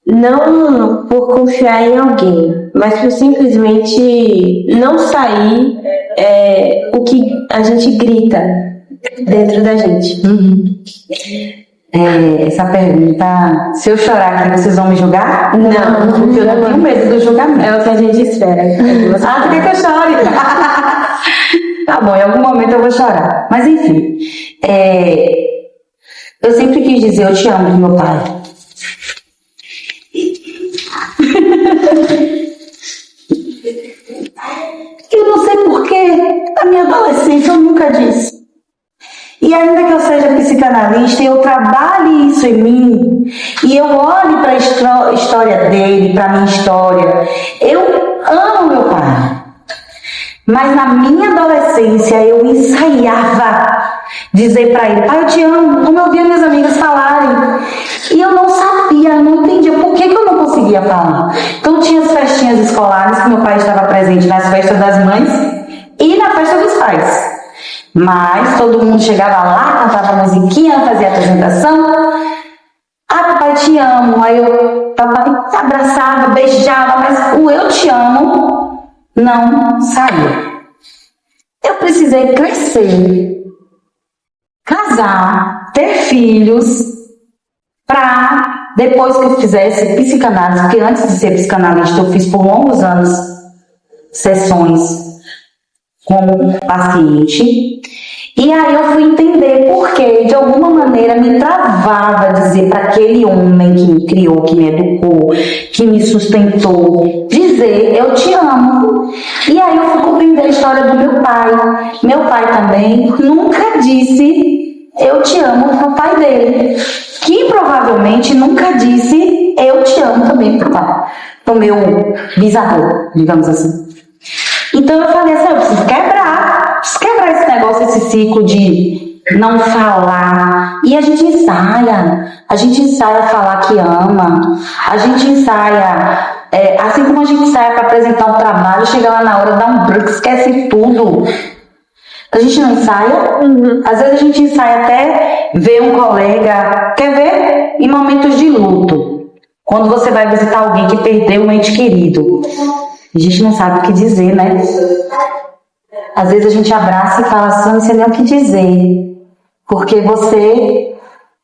Não por confiar em alguém, mas por simplesmente não sair o que a gente grita dentro da gente. Essa pergunta, se eu chorar aqui, vocês vão me julgar? Não, porque eu não tenho medo do julgamento. É o que a gente espera. Ah, quer que eu chore? Tá bom, em algum momento eu vou chorar. Mas enfim, eu sempre quis dizer eu te amo pro meu pai. Eu não sei porquê, na minha adolescência eu nunca disse. E ainda que eu seja psicanalista, eu trabalhe isso em mim, e eu olhe para a história dele, para a minha história, eu amo meu pai. Mas na minha adolescência eu ensaiava dizer para ele, pai, eu te amo, como eu via minhas amigas falarem. E eu não sabia, eu não entendia por que eu não conseguia falar. Então tinha as festinhas escolares, que meu pai estava presente nas festas das mães e na festa dos pais. Mas todo mundo chegava lá, cantava musiquinha, fazia apresentação. Ah, papai, te amo. Aí papai abraçava, beijava, mas o eu te amo não saía. Eu precisei crescer, casar, ter filhos, para depois que eu fizesse psicanálise, porque antes de ser psicanalista eu fiz por longos anos sessões como paciente, e aí eu fui entender porque de alguma maneira me travava dizer para aquele homem que me criou, que me educou, que me sustentou, dizer eu te amo. E aí eu fui compreender a história do meu pai. Meu pai também nunca disse eu te amo pro pai dele, que provavelmente nunca disse eu te amo também pro meu bisavô, digamos assim. Então eu falei assim, eu preciso quebrar esse negócio, esse ciclo de não falar. E a gente ensaia falar que ama, a gente ensaia, assim como a gente ensaia para apresentar um trabalho, chega lá na hora, dá um branco, esquece tudo. A gente não ensaia, às vezes a gente ensaia até ver um colega, quer ver? Em momentos de luto, quando você vai visitar alguém que perdeu um ente querido, a gente não sabe o que dizer, né? Às vezes a gente abraça e fala assim, não sei nem o que dizer, porque você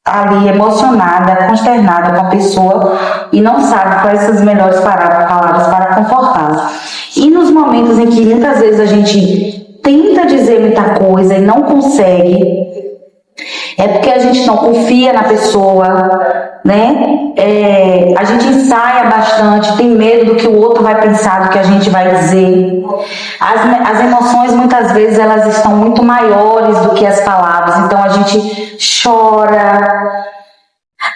ali emocionada, consternada com a pessoa e não sabe quais são as melhores palavras para confortá-la. E nos momentos em que muitas vezes a gente tenta dizer muita coisa e não consegue, é porque a gente não confia na pessoa, né? A gente ensaia bastante, tem medo do que o outro vai pensar, do que a gente vai dizer. As emoções muitas vezes elas estão muito maiores do que as palavras, então a gente chora,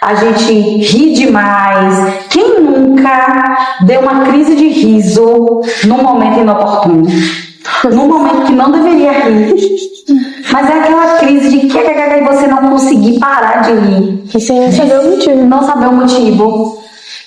a gente ri demais. Quem nunca deu uma crise de riso num momento inoportuno? Num momento que não deveria rir, mas é aquela crise de que você não conseguir parar de rir. E sem saber o motivo. Não saber o motivo.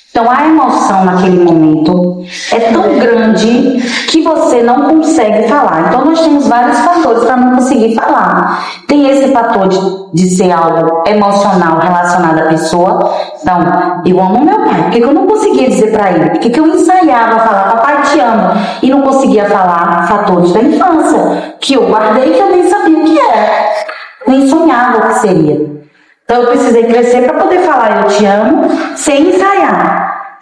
Então a emoção naquele momento é tão grande que você não consegue falar. Então nós temos vários fatores para não conseguir falar. Tem esse fator de ser algo emocional relacionado à pessoa. Então, eu amo meu pai. Por que eu não conseguia dizer para ele? Por que eu ensaiava falar, papai te amo, e não conseguia falar? Fatores da infância, que eu guardei, que eu nem sabia o que era. Nem sonhava o que seria. Então eu precisei crescer para poder falar eu te amo sem ensaiar.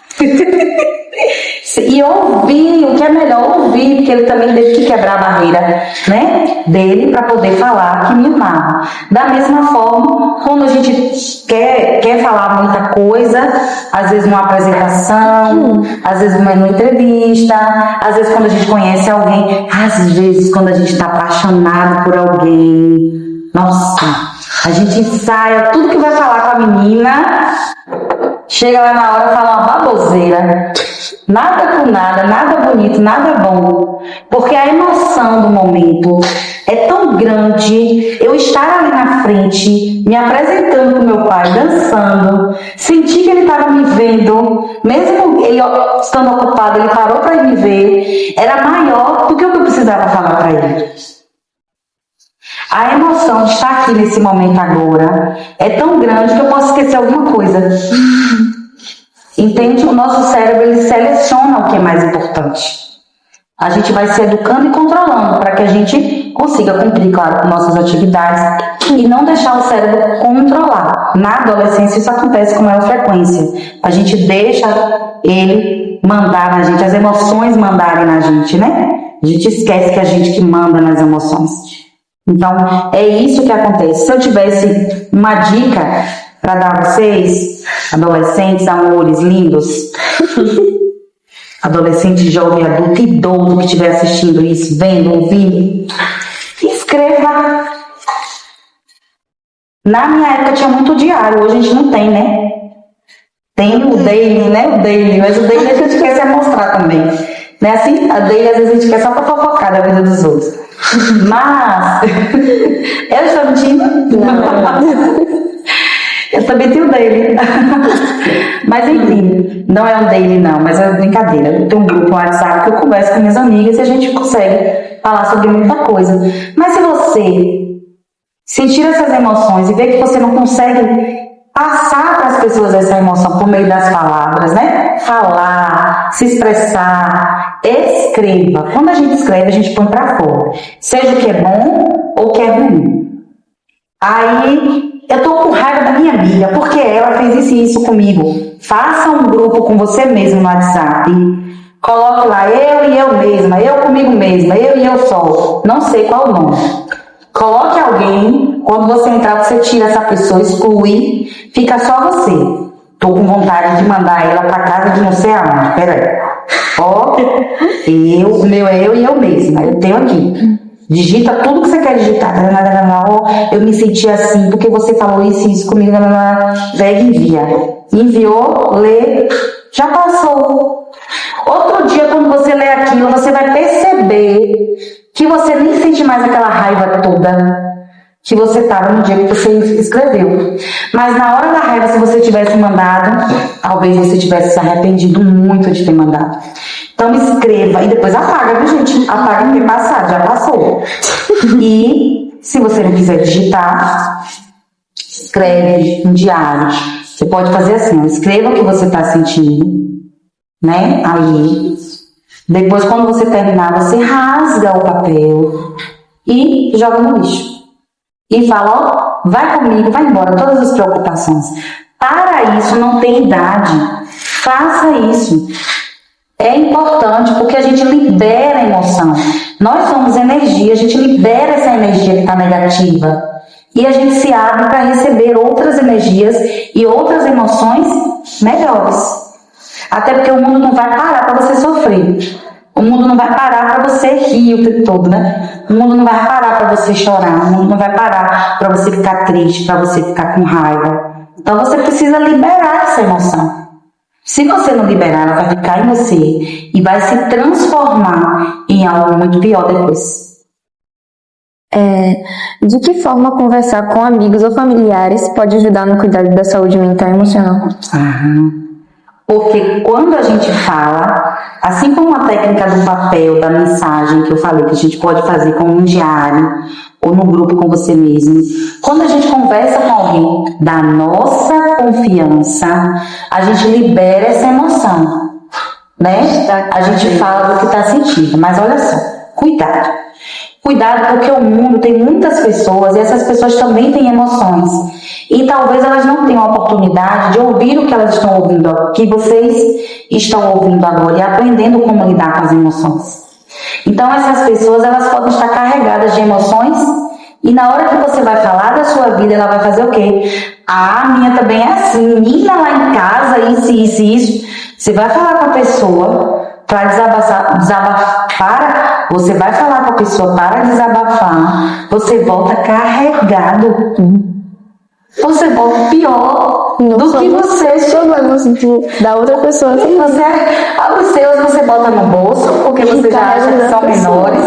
E ouvir, o que é melhor ouvir, porque ele também teve que quebrar a barreira, né, dele para poder falar que me amava. Da mesma forma, quando a gente quer falar muita coisa, às vezes numa apresentação, às vezes numa entrevista, às vezes quando a gente conhece alguém, às vezes quando a gente está apaixonado por alguém, nossa, a gente ensaia tudo que vai falar com a menina, chega lá na hora e fala uma baboseira, nada com nada, nada bonito, nada bom, porque a emoção do momento é tão grande. Eu estar ali na frente, me apresentando com meu pai, dançando, senti que ele estava me vendo, mesmo ele estando ocupado, ele parou para me ver, era maior do que o que eu precisava falar para ele. A emoção de estar aqui nesse momento agora é tão grande que eu posso esquecer alguma coisa. Entende? O nosso cérebro ele seleciona o que é mais importante. A gente vai se educando e controlando para que a gente consiga cumprir, claro, com nossas atividades e não deixar o cérebro controlar. Na adolescência isso acontece com maior frequência. A gente deixa ele mandar na gente, as emoções mandarem na gente, né? A gente esquece que é a gente que manda nas emoções. Então, é isso que acontece. Se eu tivesse uma dica para dar a vocês, adolescentes, amores lindos, adolescente, jovem, adulto, idoso que estiver assistindo isso, vendo, ouvindo, escreva. Na minha época tinha muito diário, hoje a gente não tem, né? Tem o daily, né? O daily, mas o daily a gente quer se mostrar também. Né? Assim, a daily às vezes a gente quer só para fofocar da vida dos outros. Mas eu estou mentindo? Eu também tenho dele. Mas enfim, não é um daily não, mas é brincadeira. Eu tenho um grupo no WhatsApp que eu converso com minhas amigas e a gente consegue falar sobre muita coisa. Mas se você sentir essas emoções e ver que você não consegue passar para as pessoas essa emoção por meio das palavras, né? Falar, se expressar, escreva. Quando a gente escreve, a gente põe para fora. Seja o que é bom ou o que é ruim. Aí, eu tô com raiva da minha amiga, porque ela fez isso comigo. Faça um grupo com você mesmo no WhatsApp. Coloque lá, eu e eu mesma, eu comigo mesma, eu e eu só. Não sei qual o nome. Coloque alguém, quando você entrar, você tira essa pessoa, exclui, fica só você. Tô com vontade de mandar ela pra casa de não sei aonde, peraí. Ó, o meu é eu e eu mesma, eu tenho aqui. Digita tudo que você quer digitar. Ó, eu me senti assim, porque você falou isso e isso comigo. Pega e envia. Enviou, lê, já passou. Outro dia, quando você lê aquilo, você vai perceber que você nem sente mais aquela raiva toda que você estava no dia que você escreveu. Mas na hora da raiva, se você tivesse mandado, talvez você tivesse se arrependido muito de ter mandado. Então escreva e depois apaga, viu, gente? Apaga porque passado, já passou. E se você não quiser digitar, escreve um diário. Você pode fazer assim, escreva o que você está sentindo, né? Aí, depois quando você terminar, você rasga o papel e joga no lixo. E fala, ó, vai comigo, vai embora, todas as preocupações. Para isso, não tem idade. Faça isso. É importante porque a gente libera a emoção. Nós somos energia, a gente libera essa energia que está negativa. E a gente se abre para receber outras energias e outras emoções melhores. Até porque o mundo não vai parar para você sofrer. O mundo não vai parar para você rir o tempo todo, né? O mundo não vai parar para você chorar. O mundo não vai parar para você ficar triste, para você ficar com raiva. Então você precisa liberar essa emoção. Se você não liberar, ela vai ficar em você e vai se transformar em algo muito pior depois. De que forma conversar com amigos ou familiares pode ajudar no cuidado da saúde mental e emocional? Porque quando a gente fala, assim como a técnica do papel, da mensagem que eu falei, que a gente pode fazer como um diário ou no grupo com você mesmo, quando a gente conversa com alguém da nossa confiança, a gente libera essa emoção, né? A gente fala do que está sentindo, mas olha só, cuidado. Cuidado porque o mundo tem muitas pessoas e essas pessoas também têm emoções. E talvez elas não tenham a oportunidade de ouvir o que elas estão ouvindo, que vocês estão ouvindo agora e aprendendo como lidar com as emoções. Então essas pessoas elas podem estar carregadas de emoções e na hora que você vai falar da sua vida, ela vai fazer o quê? A minha também é assim, menina lá em casa, isso. Você vai falar com a pessoa para desabafar, você vai falar com a pessoa para desabafar, você volta carregado. Você volta pior do que você. Problemas da outra pessoa. Os seus você bota no bolso, porque você já acha que são menores,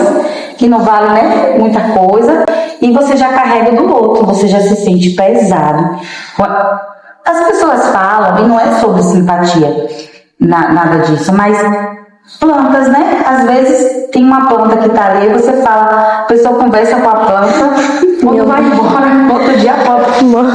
que não vale, né, muita coisa, e você já carrega do outro, você já se sente pesado. As pessoas falam, e não é sobre simpatia, nada disso, mas plantas, né? Às vezes tem uma planta que tá ali, você fala, a pessoa conversa com a planta, quando vai embora, outro dia a planta morre.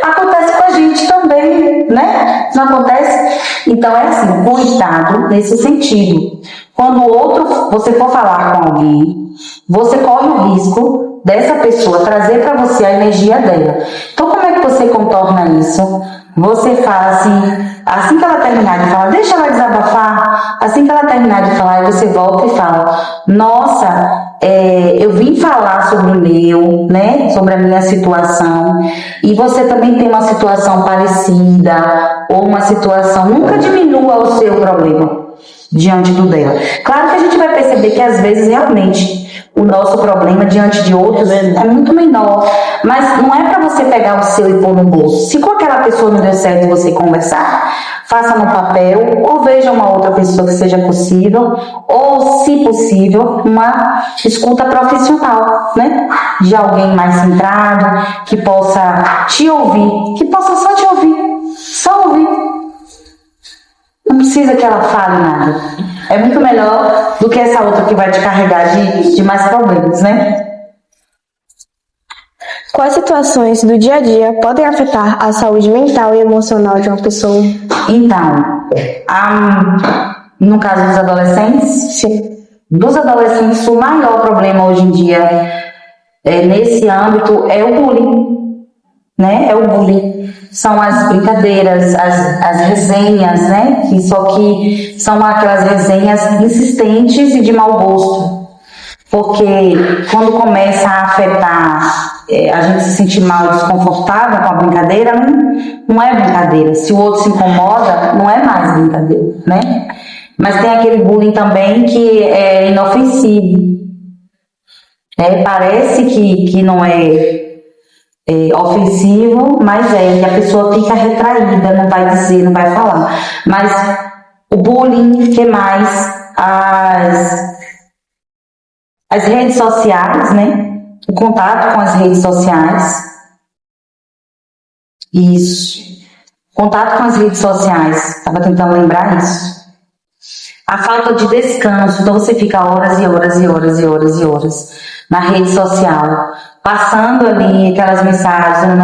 Acontece com a gente também, né? Não acontece? Então é assim, cuidado nesse sentido. Quando você for falar com alguém, você corre o risco dessa pessoa trazer para você a energia dela. Então como é que você contorna isso? Você fala assim que ela terminar de falar, deixa ela desabafar. Assim que ela terminar de falar, você volta e fala, nossa, eu vim falar sobre o meu, né, sobre a minha situação, e você também tem uma situação parecida, ou uma situação, nunca diminua o seu problema diante do dela. Claro que a gente vai perceber que às vezes realmente o nosso problema diante de outros é muito menor, mas não é para você pegar o seu e pôr no bolso. Se com aquela pessoa não deu certo você conversar, faça no papel ou veja uma outra pessoa que seja possível, ou se possível uma escuta profissional, né, de alguém mais centrado que possa te ouvir, que possa só te ouvir, só precisa que ela fale nada. É muito melhor do que essa outra que vai te carregar de mais problemas, né? Quais situações do dia a dia podem afetar a saúde mental e emocional de uma pessoa? Então, no caso dos adolescentes, Sim. dos adolescentes, o maior problema hoje em dia nesse âmbito é o bullying, né? É o bullying. São as brincadeiras, as resenhas, né? Só que são aquelas resenhas insistentes e de mau gosto. Porque quando começa a afetar, a gente se sentir mal e desconfortável com a brincadeira, não é brincadeira. Se o outro se incomoda, não é mais brincadeira, né? Mas tem aquele bullying também que é inofensivo. Parece que não é ofensivo, mas e a pessoa fica retraída, não vai dizer, não vai falar. Mas o bullying, que mais? As redes sociais, né? O contato com as redes sociais. Isso. Contato com as redes sociais. Estava tentando lembrar isso. A falta de descanso. Então você fica horas e horas e horas e horas e horas na rede social, passando ali aquelas mensagens,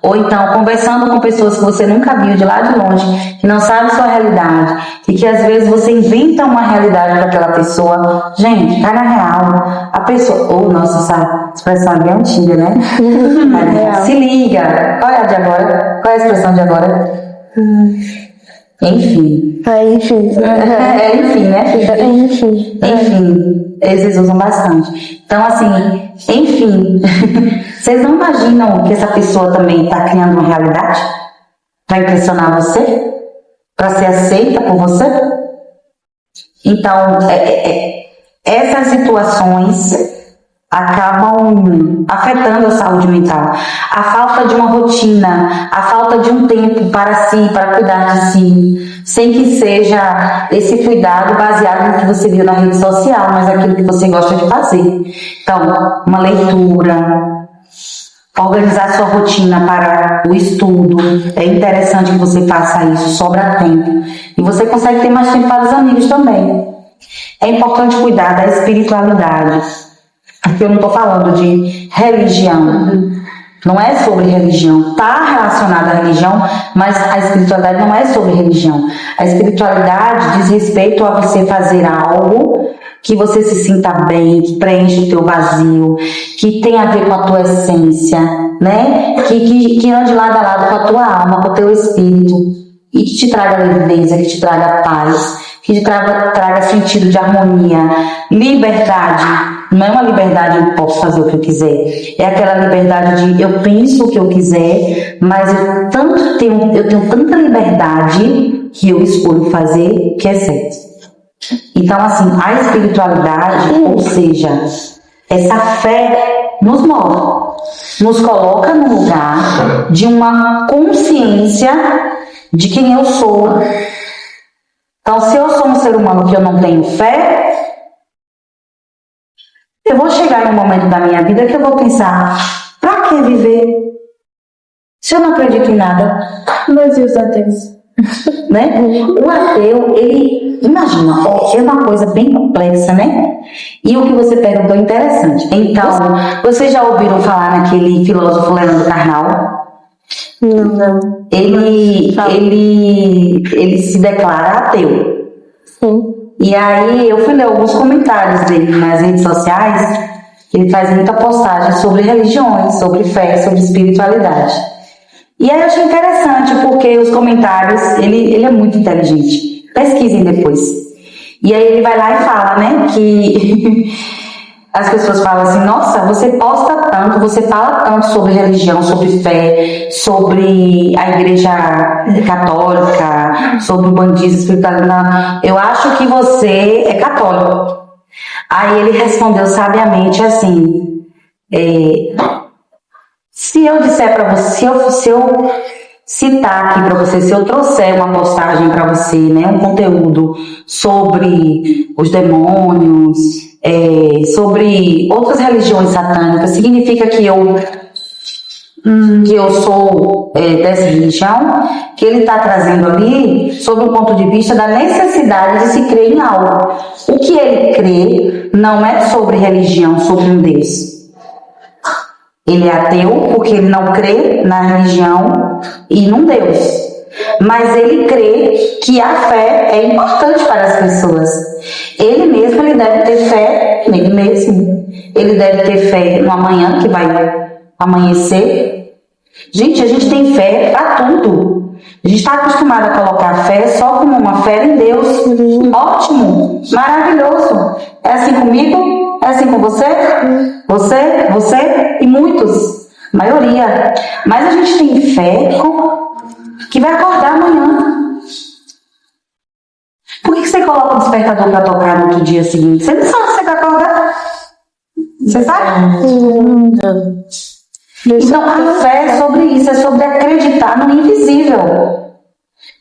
ou então conversando com pessoas que você nunca viu de lá de longe, que não sabe sua realidade, e que às vezes você inventa uma realidade para aquela pessoa. Gente, tá na real. A pessoa, nossa, essa expressão é bem antiga, né? Se liga. Qual é a de agora? Qual é a expressão de agora? Enfim. Enfim. Enfim, né? Enfim, eles usam bastante. Então, assim, enfim, vocês não imaginam que essa pessoa também está criando uma realidade para impressionar você? Para ser aceita por você? Então, essas situações acabam afetando a saúde mental. A falta de uma rotina, a falta de um tempo para si, para cuidar de si, sem que seja esse cuidado baseado no que você viu na rede social, mas aquilo que você gosta de fazer. Então, uma leitura, organizar sua rotina para o estudo. É interessante que você faça isso, sobra tempo. E você consegue ter mais tempo para os amigos também. É importante cuidar da espiritualidade. Porque eu não estou falando de religião, não é sobre religião, está relacionada à religião, mas a espiritualidade não é sobre religião. A espiritualidade diz respeito a você fazer algo que você se sinta bem, que preenche o teu vazio, que tem a ver com a tua essência, né? Que ande lado a lado com a tua alma, com o teu espírito, e que te traga leveza, que te traga paz, que te traga sentido de harmonia, liberdade. Não é uma liberdade eu posso fazer o que eu quiser. É aquela liberdade de eu penso o que eu quiser, mas eu tenho tanta liberdade que eu escolho fazer que é certo. Então, assim, a espiritualidade, ou seja, essa fé nos move, nos coloca no lugar de uma consciência de quem eu sou. Então, se eu sou um ser humano que eu não tenho fé, eu vou chegar em um momento da minha vida que eu vou pensar, pra que viver? Se eu não acredito em nada. Mas e os ateus? Né? O ateu, ele, imagina, é uma coisa bem complexa, né? E o que você perguntou é interessante. Então, vocês já ouviram falar naquele filósofo Leandro Carnal? Não. Ele se declara ateu. Sim. E aí eu fui ler alguns comentários dele nas redes sociais, que ele faz muita postagem sobre religiões, sobre fé, sobre espiritualidade. E aí eu achei interessante, porque os comentários, ele é muito inteligente. Pesquisem depois. E aí ele vai lá e fala, né, que as pessoas falam assim, nossa, você posta tanto, você fala tanto sobre religião, sobre fé, sobre a igreja católica, sobre o bandismo, espiritualidade. Eu acho que você é católico. Aí ele respondeu sabiamente assim, se eu disser para você, se eu citar aqui para você, se eu trouxer uma postagem para você, né, um conteúdo sobre os demônios, sobre outras religiões satânicas, significa que eu que eu sou dessa religião, que ele está trazendo ali sob um ponto de vista da necessidade de se crer em algo. O que ele crê não é sobre religião, sobre um Deus. Ele é ateu porque ele não crê na religião e num Deus. Mas ele crê que a fé é importante para as pessoas. Ele mesmo ele deve ter fé nele mesmo. Ele deve ter fé no amanhã que vai amanhecer. Gente, a gente tem fé para tudo. A gente está acostumado a colocar fé só como uma fé em Deus. Ótimo, maravilhoso. É assim comigo? É assim com você? Você e muitos. Maioria. Mas a gente tem fé que vai acordar amanhã. Por que você coloca o despertador para tocar no outro dia seguinte? Você não sabe se você vai acordar. Você sabe? Então a fé é sobre isso, é sobre acreditar no invisível.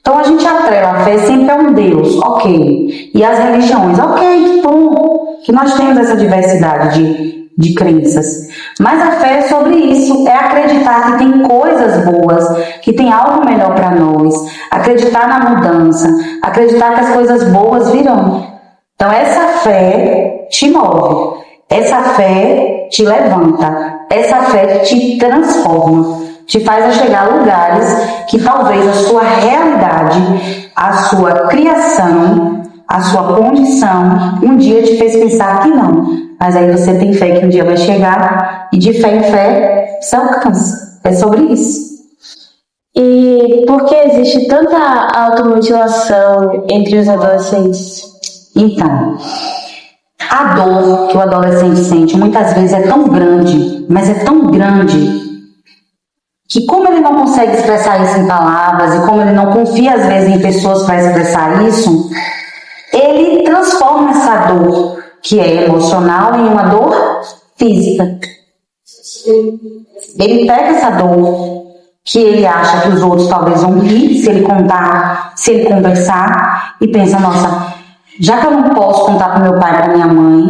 Então a gente atrela a fé sempre a um Deus, ok. E as religiões, ok, que bom que nós temos essa diversidade de crenças. Mas a fé é sobre isso, é acreditar que tem coisas boas, que tem algo melhor para nós, acreditar na mudança, acreditar que as coisas boas virão. Então essa fé te move, essa fé te levanta, essa fé te transforma, te faz a chegar a lugares que talvez a sua realidade, a sua criação, a sua condição, um dia te fez pensar que não. Mas aí você tem fé que um dia vai chegar e de fé em fé você alcança. É sobre isso. E por que existe tanta automutilação entre os adolescentes? Então, a dor que o adolescente sente muitas vezes é tão grande, mas é tão grande, que como ele não consegue expressar isso em palavras e como ele não confia às vezes em pessoas para expressar isso, ele transforma essa dor que é emocional em uma dor física. Ele pega essa dor que ele acha que os outros talvez vão rir se ele contar, se ele conversar, e pensa, nossa, já que eu não posso contar para meu pai e para minha mãe,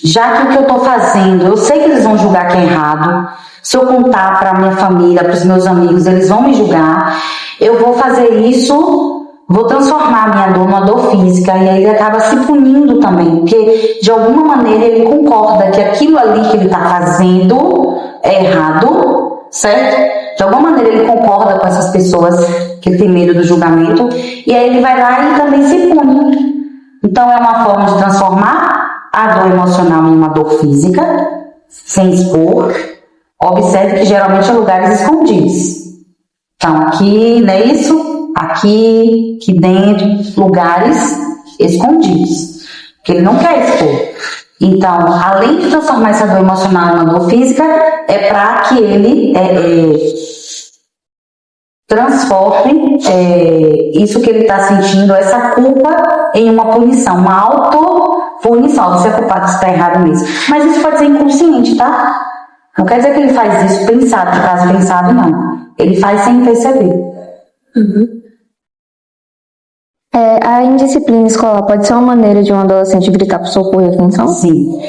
já que o que eu estou fazendo, eu sei que eles vão julgar que é errado, se eu contar para minha família, para os meus amigos, eles vão me julgar, eu vou fazer isso, vou transformar a minha dor numa dor física, e aí ele acaba se punindo também, porque de alguma maneira ele concorda que aquilo ali que ele está fazendo é errado, certo? De alguma maneira ele concorda com essas pessoas que ele tem medo do julgamento, e aí ele vai lá e também se pune. Então é uma forma de transformar a dor emocional em uma dor física, sem expor. Observe que geralmente é lugares escondidos. Então aqui, não é isso? Aqui dentro, lugares escondidos, que ele não quer expor. Então, além de transformar essa dor emocional em uma dor física, é para que ele transforme isso que ele está sentindo, essa culpa, em uma punição, uma autopunição. Você é culpado, você está errado mesmo. Mas isso pode ser inconsciente, tá? Não quer dizer que ele faz isso pensado, de caso pensado, não. Ele faz sem perceber. A indisciplina escolar pode ser uma maneira de um adolescente gritar por socorro e atenção? Sim.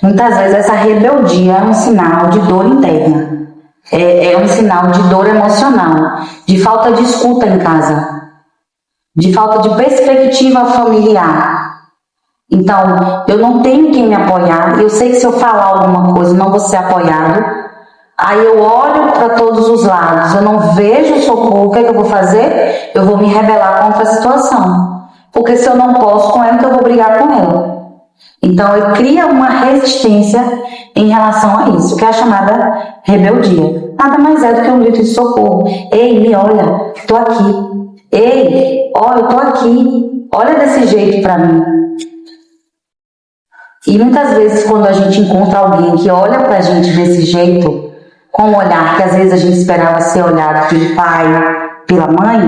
Muitas vezes essa rebeldia é um sinal de dor interna. É um sinal de dor emocional, de falta de escuta em casa, de falta de perspectiva familiar. Então, eu não tenho quem me apoiar, eu sei que se eu falar alguma coisa não vou ser apoiado, aí eu olho para todos os lados, eu não vejo socorro, o que é que eu vou fazer? Eu vou me rebelar contra a situação, porque se eu não posso com ela, então eu vou brigar com ela. Então, eu crio uma resistência em relação a isso, que é a chamada rebeldia. Nada mais é do que um grito de socorro. Ei, me olha, tô aqui. Ei, olha, eu tô aqui. Olha desse jeito para mim. E muitas vezes, quando a gente encontra alguém que olha pra gente desse jeito, com um olhar que às vezes a gente esperava ser olhado pelo pai, pela mãe,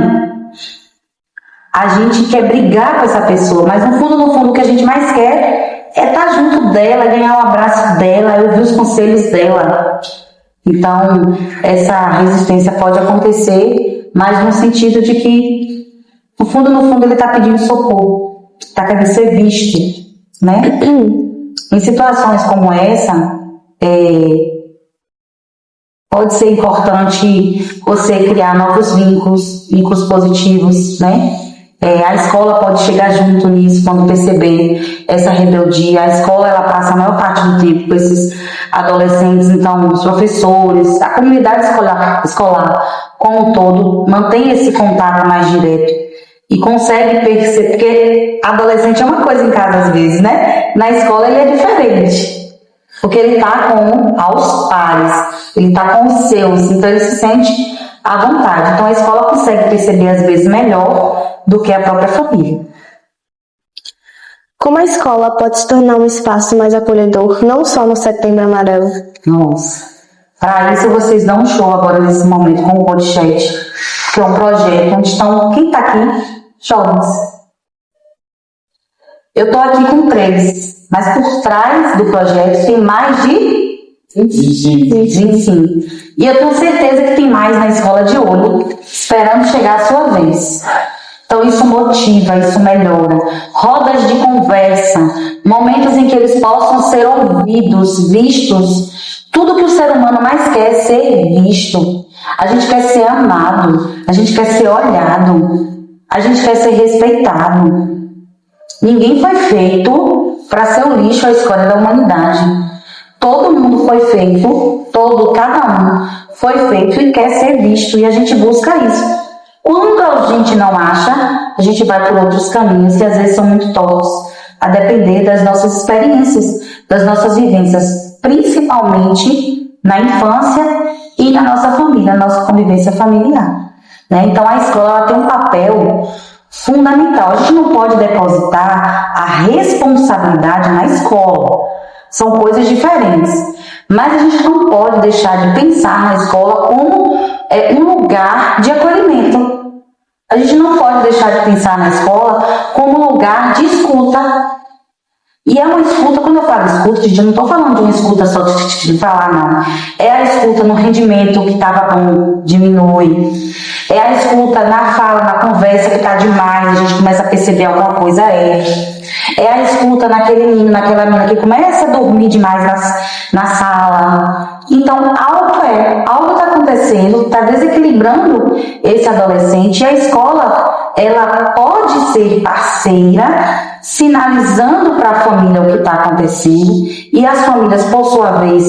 a gente quer brigar com essa pessoa, mas no fundo, o que a gente mais quer é estar junto dela, ganhar o abraço dela, ouvir os conselhos dela. Então, essa resistência pode acontecer, mas no sentido de que, no fundo, ele está pedindo socorro, está querendo ser visto, né? Em situações como essa, Pode ser importante você criar novos vínculos positivos, né? A escola pode chegar junto nisso quando perceber essa rebeldia. A escola, ela passa a maior parte do tempo com esses adolescentes, então os professores, a comunidade escolar como um todo, mantém esse contato mais direto e consegue perceber, porque adolescente é uma coisa em casa às vezes, né? Na escola ele é diferente, porque ele está aos pares, ele está com os seus, então ele se sente à vontade. Então a escola consegue perceber às vezes melhor do que a própria família. Como a escola pode se tornar um espaço mais acolhedor, não só no Setembro Amarelo? Nossa, para isso vocês dão um show agora nesse momento com o Podchat, que é um projeto onde estão, quem está aqui? Jovens. Eu estou aqui com 3, mas por trás do projeto tem mais de 25. E eu tenho certeza que tem mais na escola de olho, esperando chegar a sua vez. Então isso motiva, isso melhora. Rodas de conversa, momentos em que eles possam ser ouvidos, vistos. Tudo que o ser humano mais quer é ser visto. A gente quer ser amado, a gente quer ser olhado, a gente quer ser respeitado. Ninguém foi feito para ser o lixo, a escória da humanidade. Todo mundo foi feito, cada um foi feito e quer ser visto, e a gente busca isso. Quando a gente não acha, a gente vai por outros caminhos que às vezes são muito tortos, a depender das nossas experiências, das nossas vivências, principalmente na infância e na nossa família, na nossa convivência familiar, né? Então a escola ela tem um papel fundamental. A gente não pode depositar a responsabilidade na escola. São coisas diferentes. Mas a gente não pode deixar de pensar na escola como um lugar de acolhimento. A gente não pode deixar de pensar na escola como um lugar de escuta. E é uma escuta, quando eu falo escuta, gente, eu não estou falando de uma escuta só de falar, não. É a escuta no rendimento que estava bom, diminui. É a escuta na fala, na conversa que está demais, a gente começa a perceber alguma coisa É a escuta naquele menino, naquela menina que começa a dormir demais na sala. Então, algo está acontecendo, está desequilibrando esse adolescente. E a escola, ela pode ser parceira, sinalizando para a família o que está acontecendo. E as famílias, por sua vez,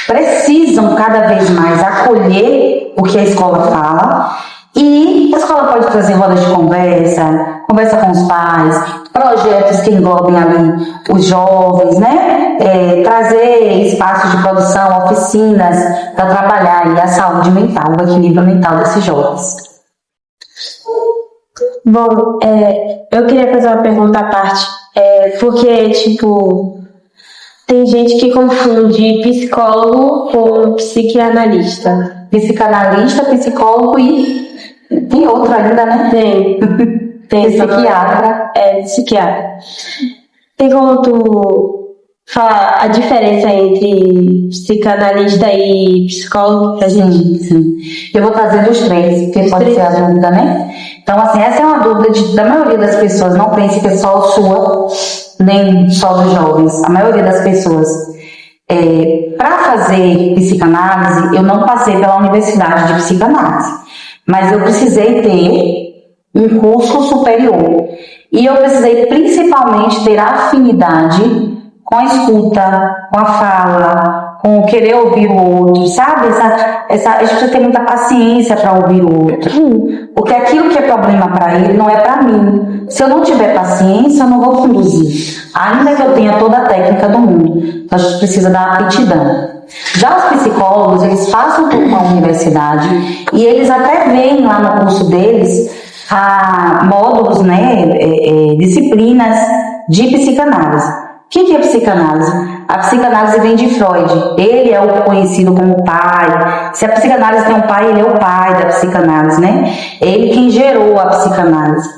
precisam cada vez mais acolher o que a escola fala. E a escola pode trazer rodas de conversa com os pais, projetos que englobem ali os jovens, né? Trazer espaços de produção, oficinas para trabalhar aí a saúde mental, o equilíbrio mental desses jovens. Bom, eu queria fazer uma pergunta à parte, porque, tem gente que confunde psicólogo com psicanalista. Psicanalista, psicólogo e tem outro ainda, né? Tem psiquiatra. Psiquiatra. Tem como tu falar a diferença entre psicanalista e psicólogo pra gente? Sim. Eu vou trazer dos 3, porque pode ser a dúvida, né? Então, assim, essa é uma dúvida da maioria das pessoas. Não pense que é só sua, nem só dos jovens. A maioria das pessoas. Para fazer psicanálise, eu não passei pela universidade de psicanálise, mas eu precisei ter um curso superior. E eu precisei principalmente ter afinidade com a escuta, com a fala, com o querer ouvir o outro, sabe? A gente precisa ter muita paciência para ouvir o outro. Porque aquilo que é problema para ele não é para mim. Se eu não tiver paciência, eu não vou conduzir. Ainda que eu tenha toda a técnica do mundo. Então a gente precisa da aptidão. Já os psicólogos, eles passam por uma universidade e eles até veem lá no curso deles módulos, né, disciplinas de psicanálise. O que é psicanálise? A psicanálise vem de Freud. Ele é o conhecido como pai. Se a psicanálise tem um pai, ele é o pai da psicanálise, né? Ele quem gerou a psicanálise.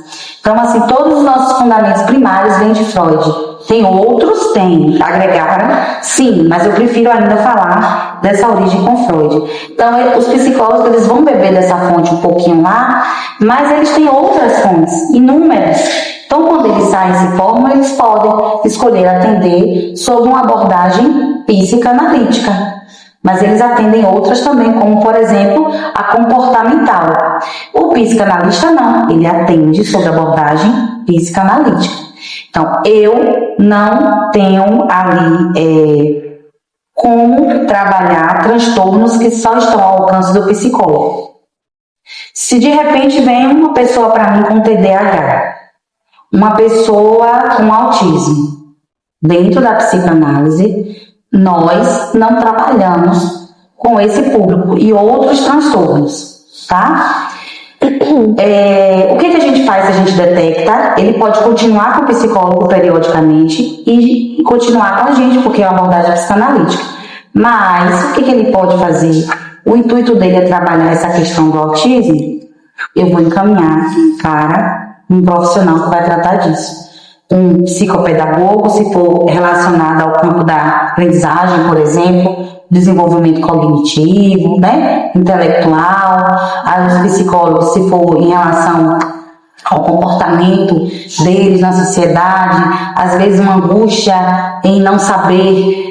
Então, assim, todos os nossos fundamentos primários vêm de Freud. Tem outros? Tem. Agregaram? Sim, mas eu prefiro ainda falar dessa origem com Freud. Então, os psicólogos, eles vão beber dessa fonte um pouquinho lá, mas eles têm outras fontes, inúmeras. Então, quando eles saem e se formam, eles podem escolher atender sob uma abordagem psicanalítica. mas eles atendem outras também, como, por exemplo, a comportamental. O psicanalista não, ele atende sobre abordagem psicanalítica. Então, eu não tenho ali como trabalhar transtornos que só estão ao alcance do psicólogo. Se de repente vem uma pessoa para mim com TDAH, uma pessoa com autismo, dentro da psicanálise, nós não trabalhamos com esse público e outros transtornos, tá? O que a gente faz? A gente detecta, ele pode continuar com o psicólogo periodicamente e continuar com a gente, porque é uma abordagem psicanalítica. Mas o que ele pode fazer? O intuito dele é trabalhar essa questão do autismo. Eu vou encaminhar para um profissional que vai tratar disso. Um psicopedagogo, se for relacionado ao campo da aprendizagem, por exemplo, desenvolvimento cognitivo, né, intelectual. Aí os psicólogos, se for em relação ao comportamento deles na sociedade, às vezes uma angústia em não saber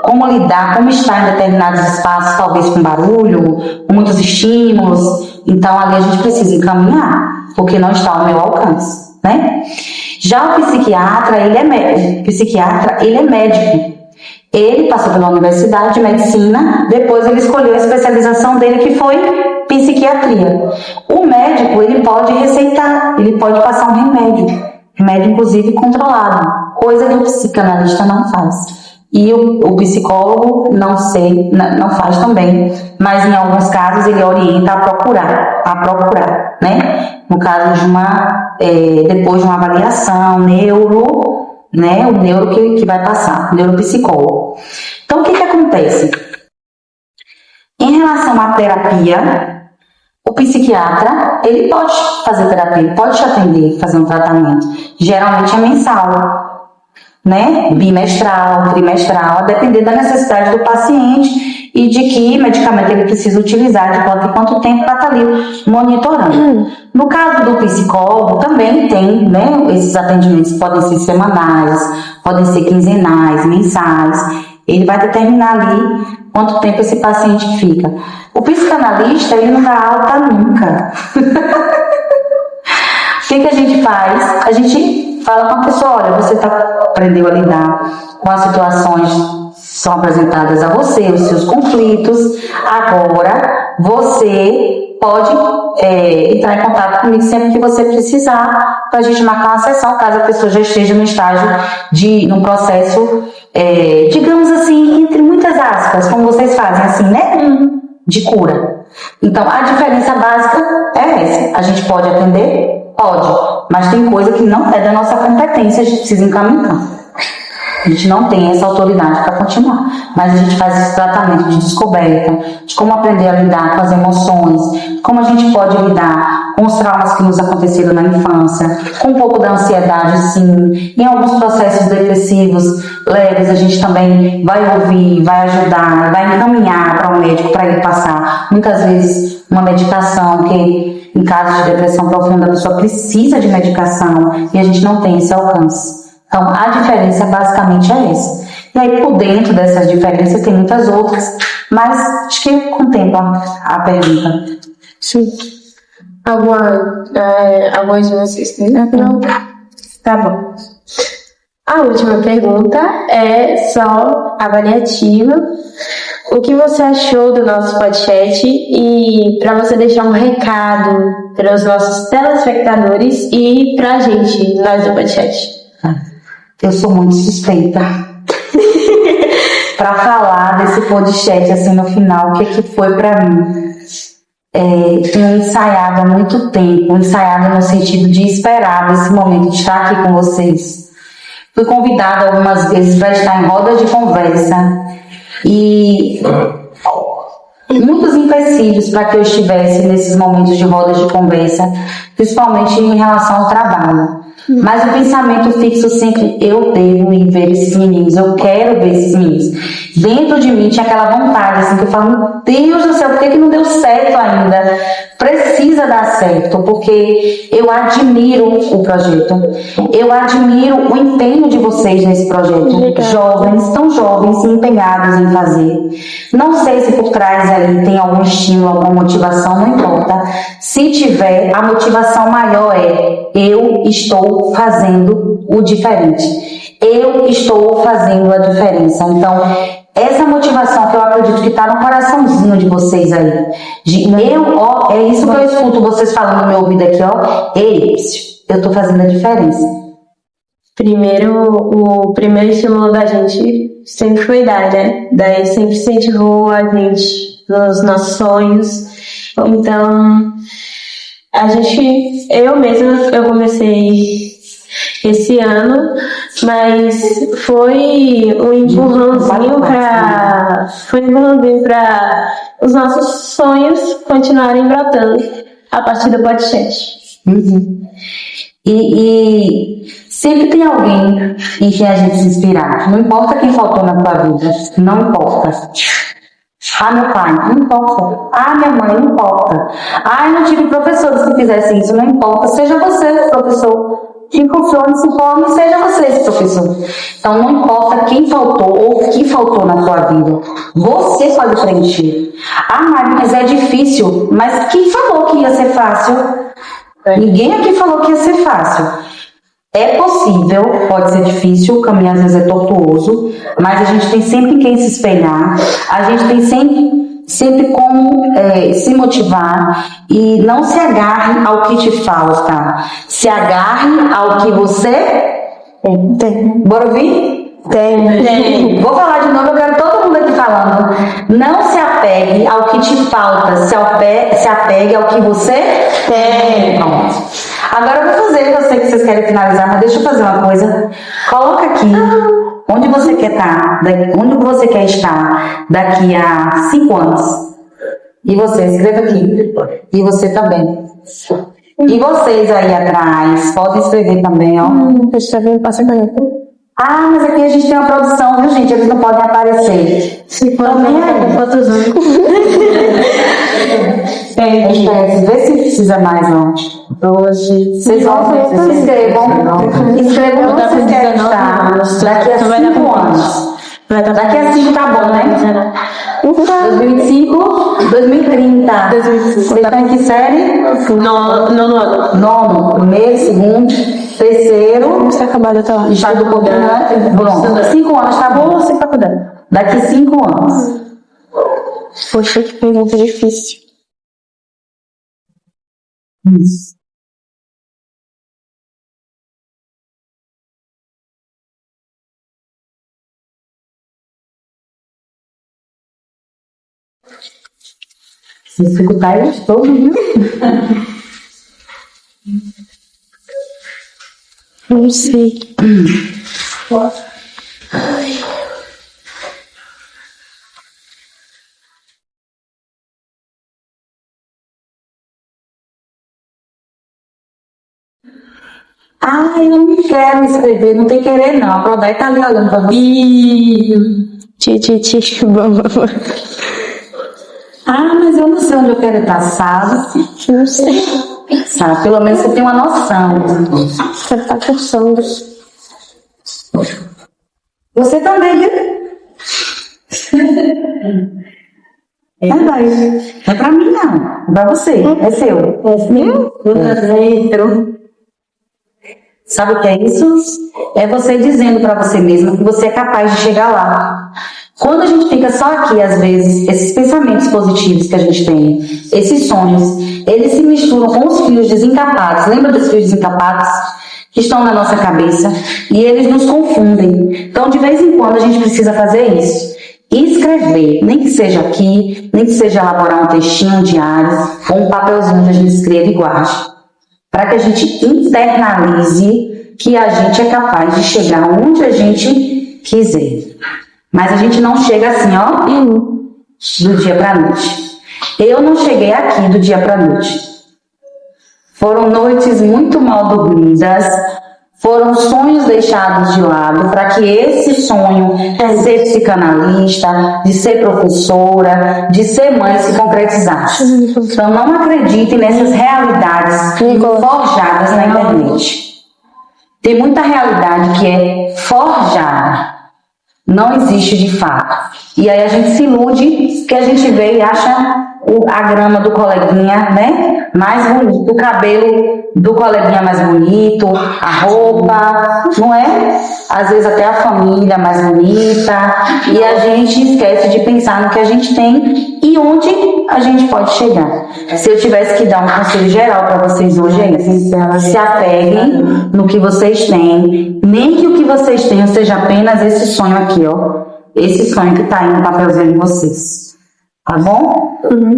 como lidar, como estar em determinados espaços, talvez com barulho, com muitos estímulos. Então ali a gente precisa encaminhar, porque não está ao meu alcance, né? Já o psiquiatra, ele é médico. Ele passou pela Universidade de Medicina, depois ele escolheu a especialização dele, que foi psiquiatria. O médico, ele pode receitar, ele pode passar um remédio inclusive controlado, coisa que o psicanalista não faz. E o psicólogo, não faz também, mas em alguns casos ele orienta a procurar, né? No caso de depois de uma avaliação, né? O neuro que vai passar, o neuropsicólogo. Então, o que acontece? Em relação à terapia, o psiquiatra, ele pode fazer terapia, ele pode te atender, fazer um tratamento. Geralmente é mensal, né? Bimestral, trimestral, a depender da necessidade do paciente e de que medicamento ele precisa utilizar, de quanto tempo para estar ali monitorando. No caso do psicólogo, também tem, né? Esses atendimentos podem ser semanais, podem ser quinzenais, mensais. Ele vai determinar ali quanto tempo esse paciente fica. O psicanalista, ele não dá alta nunca. O que a gente faz? A gente fala com a pessoa, olha, você aprendeu a lidar com as situações que são apresentadas a você, os seus conflitos. Agora, você pode entrar em contato comigo sempre que você precisar, para a gente marcar uma sessão, caso a pessoa já esteja no estágio num processo, digamos assim, entre muitas aspas, como vocês fazem, assim, né? De cura. Então, a diferença básica é essa. A gente pode atender? Pode, mas tem coisa que não é da nossa competência, a gente precisa encaminhar. A gente não tem essa autoridade para continuar, mas a gente faz esse tratamento de descoberta, de como aprender a lidar com as emoções, como a gente pode lidar com os traumas que nos aconteceram na infância, com um pouco da ansiedade, sim. Em alguns processos depressivos leves, a gente também vai ouvir, vai ajudar, vai encaminhar para o médico para ele passar, muitas vezes, uma medicação que, em caso de depressão profunda, a pessoa precisa de medicação e a gente não tem esse alcance. Então, a diferença basicamente é essa. E aí, por dentro dessas diferenças, tem muitas outras, mas acho que contempla a pergunta. Sim. Algumas de vocês? Não? Tá bom. A última pergunta é só avaliativa. O que você achou do nosso podcast e para você deixar um recado para os nossos telespectadores e para a gente, nós do podcast? Eu sou muito suspeita para falar desse podcast assim no final, o que foi para mim. Tenho ensaiado há muito tempo, ensaiado no sentido de esperar esse momento de estar aqui com vocês. Fui convidada algumas vezes para estar em rodas de conversa e muitos empecilhos para que eu estivesse nesses momentos de rodas de conversa, principalmente em relação ao trabalho. Mas o pensamento fixo sempre, eu devo ir ver esses meninos, eu quero ver esses meninos. Dentro de mim tinha aquela vontade, assim, que eu falo, meu Deus do céu, por que não deu certo ainda? Precisa dar certo, porque eu admiro o projeto. Eu admiro o empenho de vocês nesse projeto. Jovens, tão jovens, empenhados em fazer. Não sei se por trás ali tem algum estímulo, alguma motivação, não importa. Se tiver, a motivação maior é: eu estou fazendo o diferente. Eu estou fazendo a diferença. Então, essa motivação que eu acredito que está no coraçãozinho de vocês aí. É isso que eu escuto vocês falando no meu ouvido aqui, ó. Eu estou fazendo a diferença. Primeiro, o primeiro estímulo da gente sempre foi dar, né? Daí sempre incentivou a gente nos nossos sonhos. Então, eu comecei esse ano, mas foi um empurrãozinho para os nossos sonhos continuarem brotando a partir do podcast. Uhum. E sempre tem alguém em quem a gente se inspirar. Não importa quem faltou na tua vida, não importa. Ah, meu pai, não importa. Ah, minha mãe, não importa. Ah, eu não tive professores que fizessem isso, não importa. Seja você o professor. Quem funcione, se forme, seja você esse professor. Então, não importa quem faltou ou o que faltou na tua vida. Você pode preencher. Ah, Mari, mas é difícil. Mas quem falou que ia ser fácil? Ninguém aqui falou que ia ser fácil. É possível, pode ser difícil, o caminho às vezes é tortuoso, mas a gente tem sempre quem se espelhar, a gente tem sempre como se motivar e não se agarre ao que te falta, se agarre ao que você tem. Bora ouvir? Tem. Vou falar de novo, eu quero todo mundo aqui falando. Não se apegue ao que te falta, se apegue ao que você tem. Pronto. Agora eu vou fazer, eu sei que vocês querem finalizar, mas deixa eu fazer uma coisa. Coloca aqui onde você quer estar, onde você quer estar daqui a 5 anos. E você, escreva aqui. E você também. E vocês aí atrás, podem escrever também, ó. Deixa eu ver, passa a caneta. Ah, mas aqui a gente tem uma produção, viu, gente? Eles não podem aparecer. Também é quantos anos? Vê se precisa mais, não. Hoje. Vocês vão ver, escrevam onde vocês querem estar daqui a 5 anos. Daqui a 5 tá bom, né? 2025, 2030. Vocês estão em que série? Nono. Primeiro, segundo, terceiro. Vamos ter acabado até lá. Está do pouquinho, né? Pronto. 5 anos, tá bom? Você tá cuidando. Daqui a 5 anos. Poxa, que pergunta difícil. Isso. Se escutar eles todos, viu? Não sei. Ah, eu não quero escrever, não tem querer não. A Prodé tá ali olhando pra você. Vamos. Ah, mas eu não sei onde eu quero estar, sabe? Não sei. Sabe, pelo menos você tem uma noção. Você tá cursando. Você também, viu? Não é pra mim, não. É pra você. É seu. É meu. Sabe o que é isso? É você dizendo pra você mesmo que você é capaz de chegar lá. Quando a gente fica só aqui, às vezes, esses pensamentos positivos que a gente tem, esses sonhos, eles se misturam com os fios desencapados. Lembra dos fios desencapados que estão na nossa cabeça? E eles nos confundem. Então, de vez em quando, a gente precisa fazer isso. Escrever, nem que seja aqui, nem que seja elaborar um textinho diário, ou um papelzinho que a gente escreva e guarde. Para que a gente internalize que a gente é capaz de chegar onde a gente quiser. Mas a gente não chega assim, ó, do dia para a noite. Eu não cheguei aqui do dia para a noite. Foram noites muito mal dormidas, foram sonhos deixados de lado para que esse sonho de ser psicanalista, de ser professora, de ser mãe se concretizasse. Então não acreditem nessas realidades forjadas na internet. Tem muita realidade que é forjada. Não existe de fato. E aí a gente se ilude que a gente vê e acha a grama do coleguinha, né, mais bonito, o cabelo do coleguinha mais bonito, a roupa, não é? Às vezes até a família mais bonita. E a gente esquece de pensar no que a gente tem e onde a gente pode chegar. Se eu tivesse que dar um conselho geral para vocês hoje é esse: se apeguem no que vocês têm, nem que o que vocês tenham seja apenas esse sonho aqui, ó, esse sonho que tá aí no papelzinho de vocês, tá bom?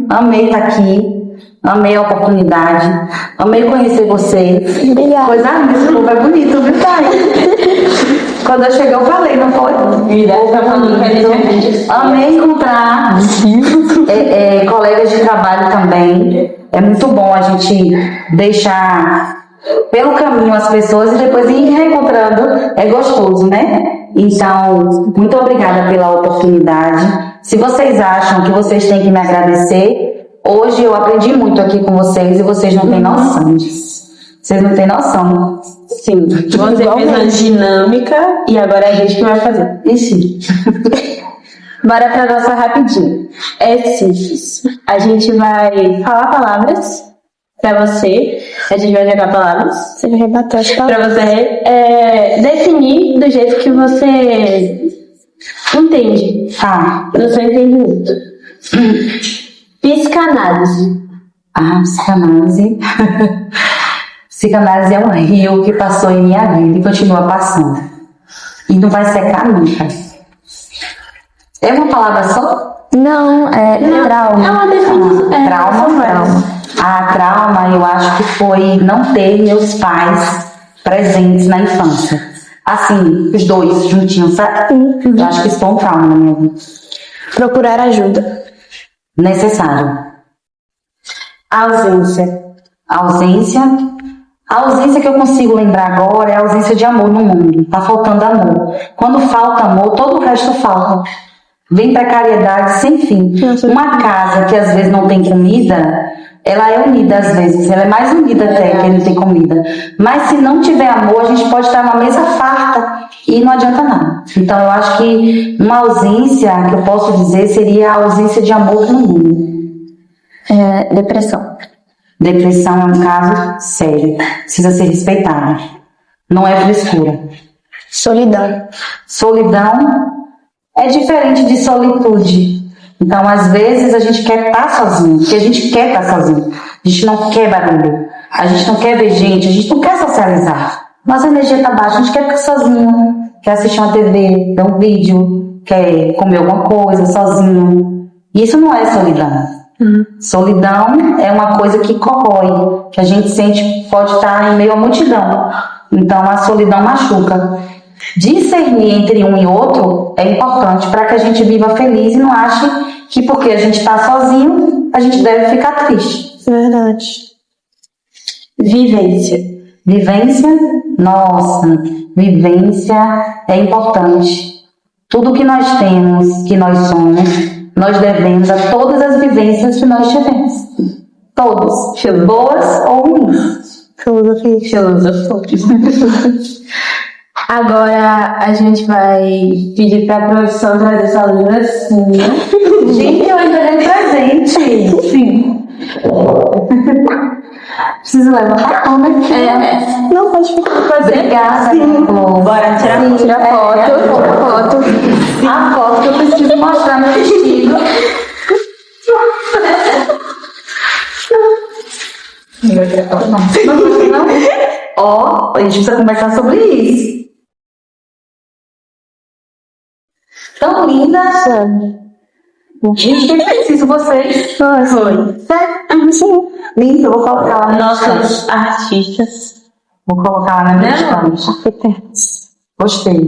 Amei estar aqui, amei a oportunidade, amei conhecer vocês. Obrigada. Pois esse povo é bonito, viu, Thay? Quando eu cheguei eu falei, não foi? Amei encontrar colegas de trabalho também. É muito bom a gente deixar pelo caminho as pessoas e depois ir reencontrando. É gostoso, né? Então, muito obrigada pela oportunidade. Se vocês acham que vocês têm que me agradecer, hoje eu aprendi muito aqui com vocês e vocês não têm noção disso. Vocês não têm noção. Sim, você fez uma dinâmica e agora é a gente que vai fazer. Ixi. Bora pra nossa rapidinho. É simples. A gente vai falar palavras pra você. A gente vai jogar palavras. Você vai rebater as Pra palavras. você definir do jeito que você entende. No seu entendimento. Psicanálise. Psicanálise. Psicanálise é um rio que passou em minha vida e continua passando. E não vai secar nunca. É uma palavra só? Não, é trauma. É uma definição. Trauma. Trauma, eu acho que foi não ter meus pais presentes na infância. Assim, os dois juntinhos, sabe? Eu acho que isso foi um trauma na minha vida. Procurar ajuda. Necessário. Ausência. A ausência que eu consigo lembrar agora é a ausência de amor no mundo. Tá faltando amor. Quando falta amor, todo o resto falta. Vem precariedade sem fim. Uma casa que às vezes não tem comida, ela é unida às vezes. Ela é mais unida até que não tem comida. Mas se não tiver amor, a gente pode estar numa mesa farta e não adianta nada. Então eu acho que uma ausência que eu posso dizer seria a ausência de amor no mundo. Depressão. Depressão é um caso sério, precisa ser respeitada. Não é frescura. Solidão. Solidão é diferente de solitude. Então, às vezes, a gente quer estar sozinho, porque a gente quer estar sozinho. A gente não quer barulho, a gente não quer ver gente, a gente não quer socializar. Nossa energia está baixa, a gente quer ficar sozinho, quer assistir uma TV, ver um vídeo, quer comer alguma coisa sozinho. Isso não é solidão. Solidão é uma coisa que corrói, que a gente sente, pode estar em meio à multidão. Então a solidão machuca. Discernir entre um e outro é importante para que a gente viva feliz e não ache que porque a gente está sozinho, a gente deve ficar triste. Verdade. Vivência. Nossa, vivência é importante. Tudo que nós temos, que nós somos, nós devemos a todas as vivências que nós tivemos. Todas. Boas ou ruins. Filosofia. Agora a gente vai pedir pra produção trazer essa lembrancinha. Gente, eu ainda ganhei presente. Sim. Preciso levantar a câmera aqui. Não, pode ficar. Obrigada. Bora tirar foto. A foto que eu preciso mostrar meu vestido. Não. Ó, a gente precisa conversar sobre isso. Tão linda. Gente, preciso vocês. Foi. Sim. Linda, eu vou colocar lá na Nossos artistas. Vou colocar lá na minha estante. Gostei.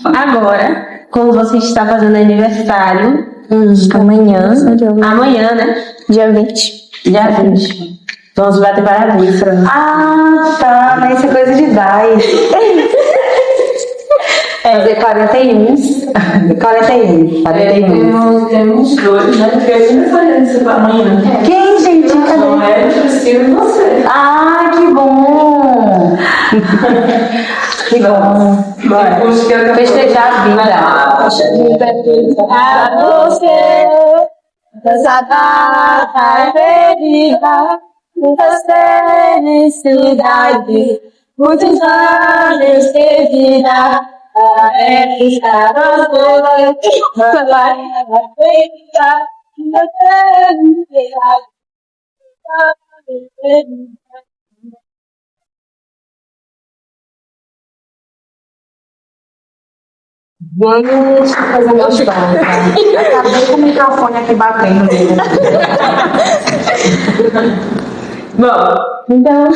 Agora, como você está fazendo aniversário, Amanhã. amanhã, né? Dia 20. Dia 20. Vamos bater parabéns pra mim. Ah, tá, mas isso é coisa de idade. Fazer 41. 41. Temos dois, né? Porque a gente vai fazer isso pra mim, né? Quem, gente? Não Cadê? é o Priscila e você. Ah, que bom! Que bom. Bora. Festejar a vida. A você, essa data é querida, muitas felicidades, muitos anos de vida. É que está nas bolas, vai feita, na eternidade. Vamos fazer meu show. Acabei com o microfone aqui batendo nele. Bom, então,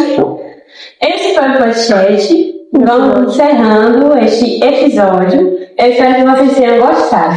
esse foi o podcast. Vamos encerrando este episódio. Eu espero que vocês tenham gostado.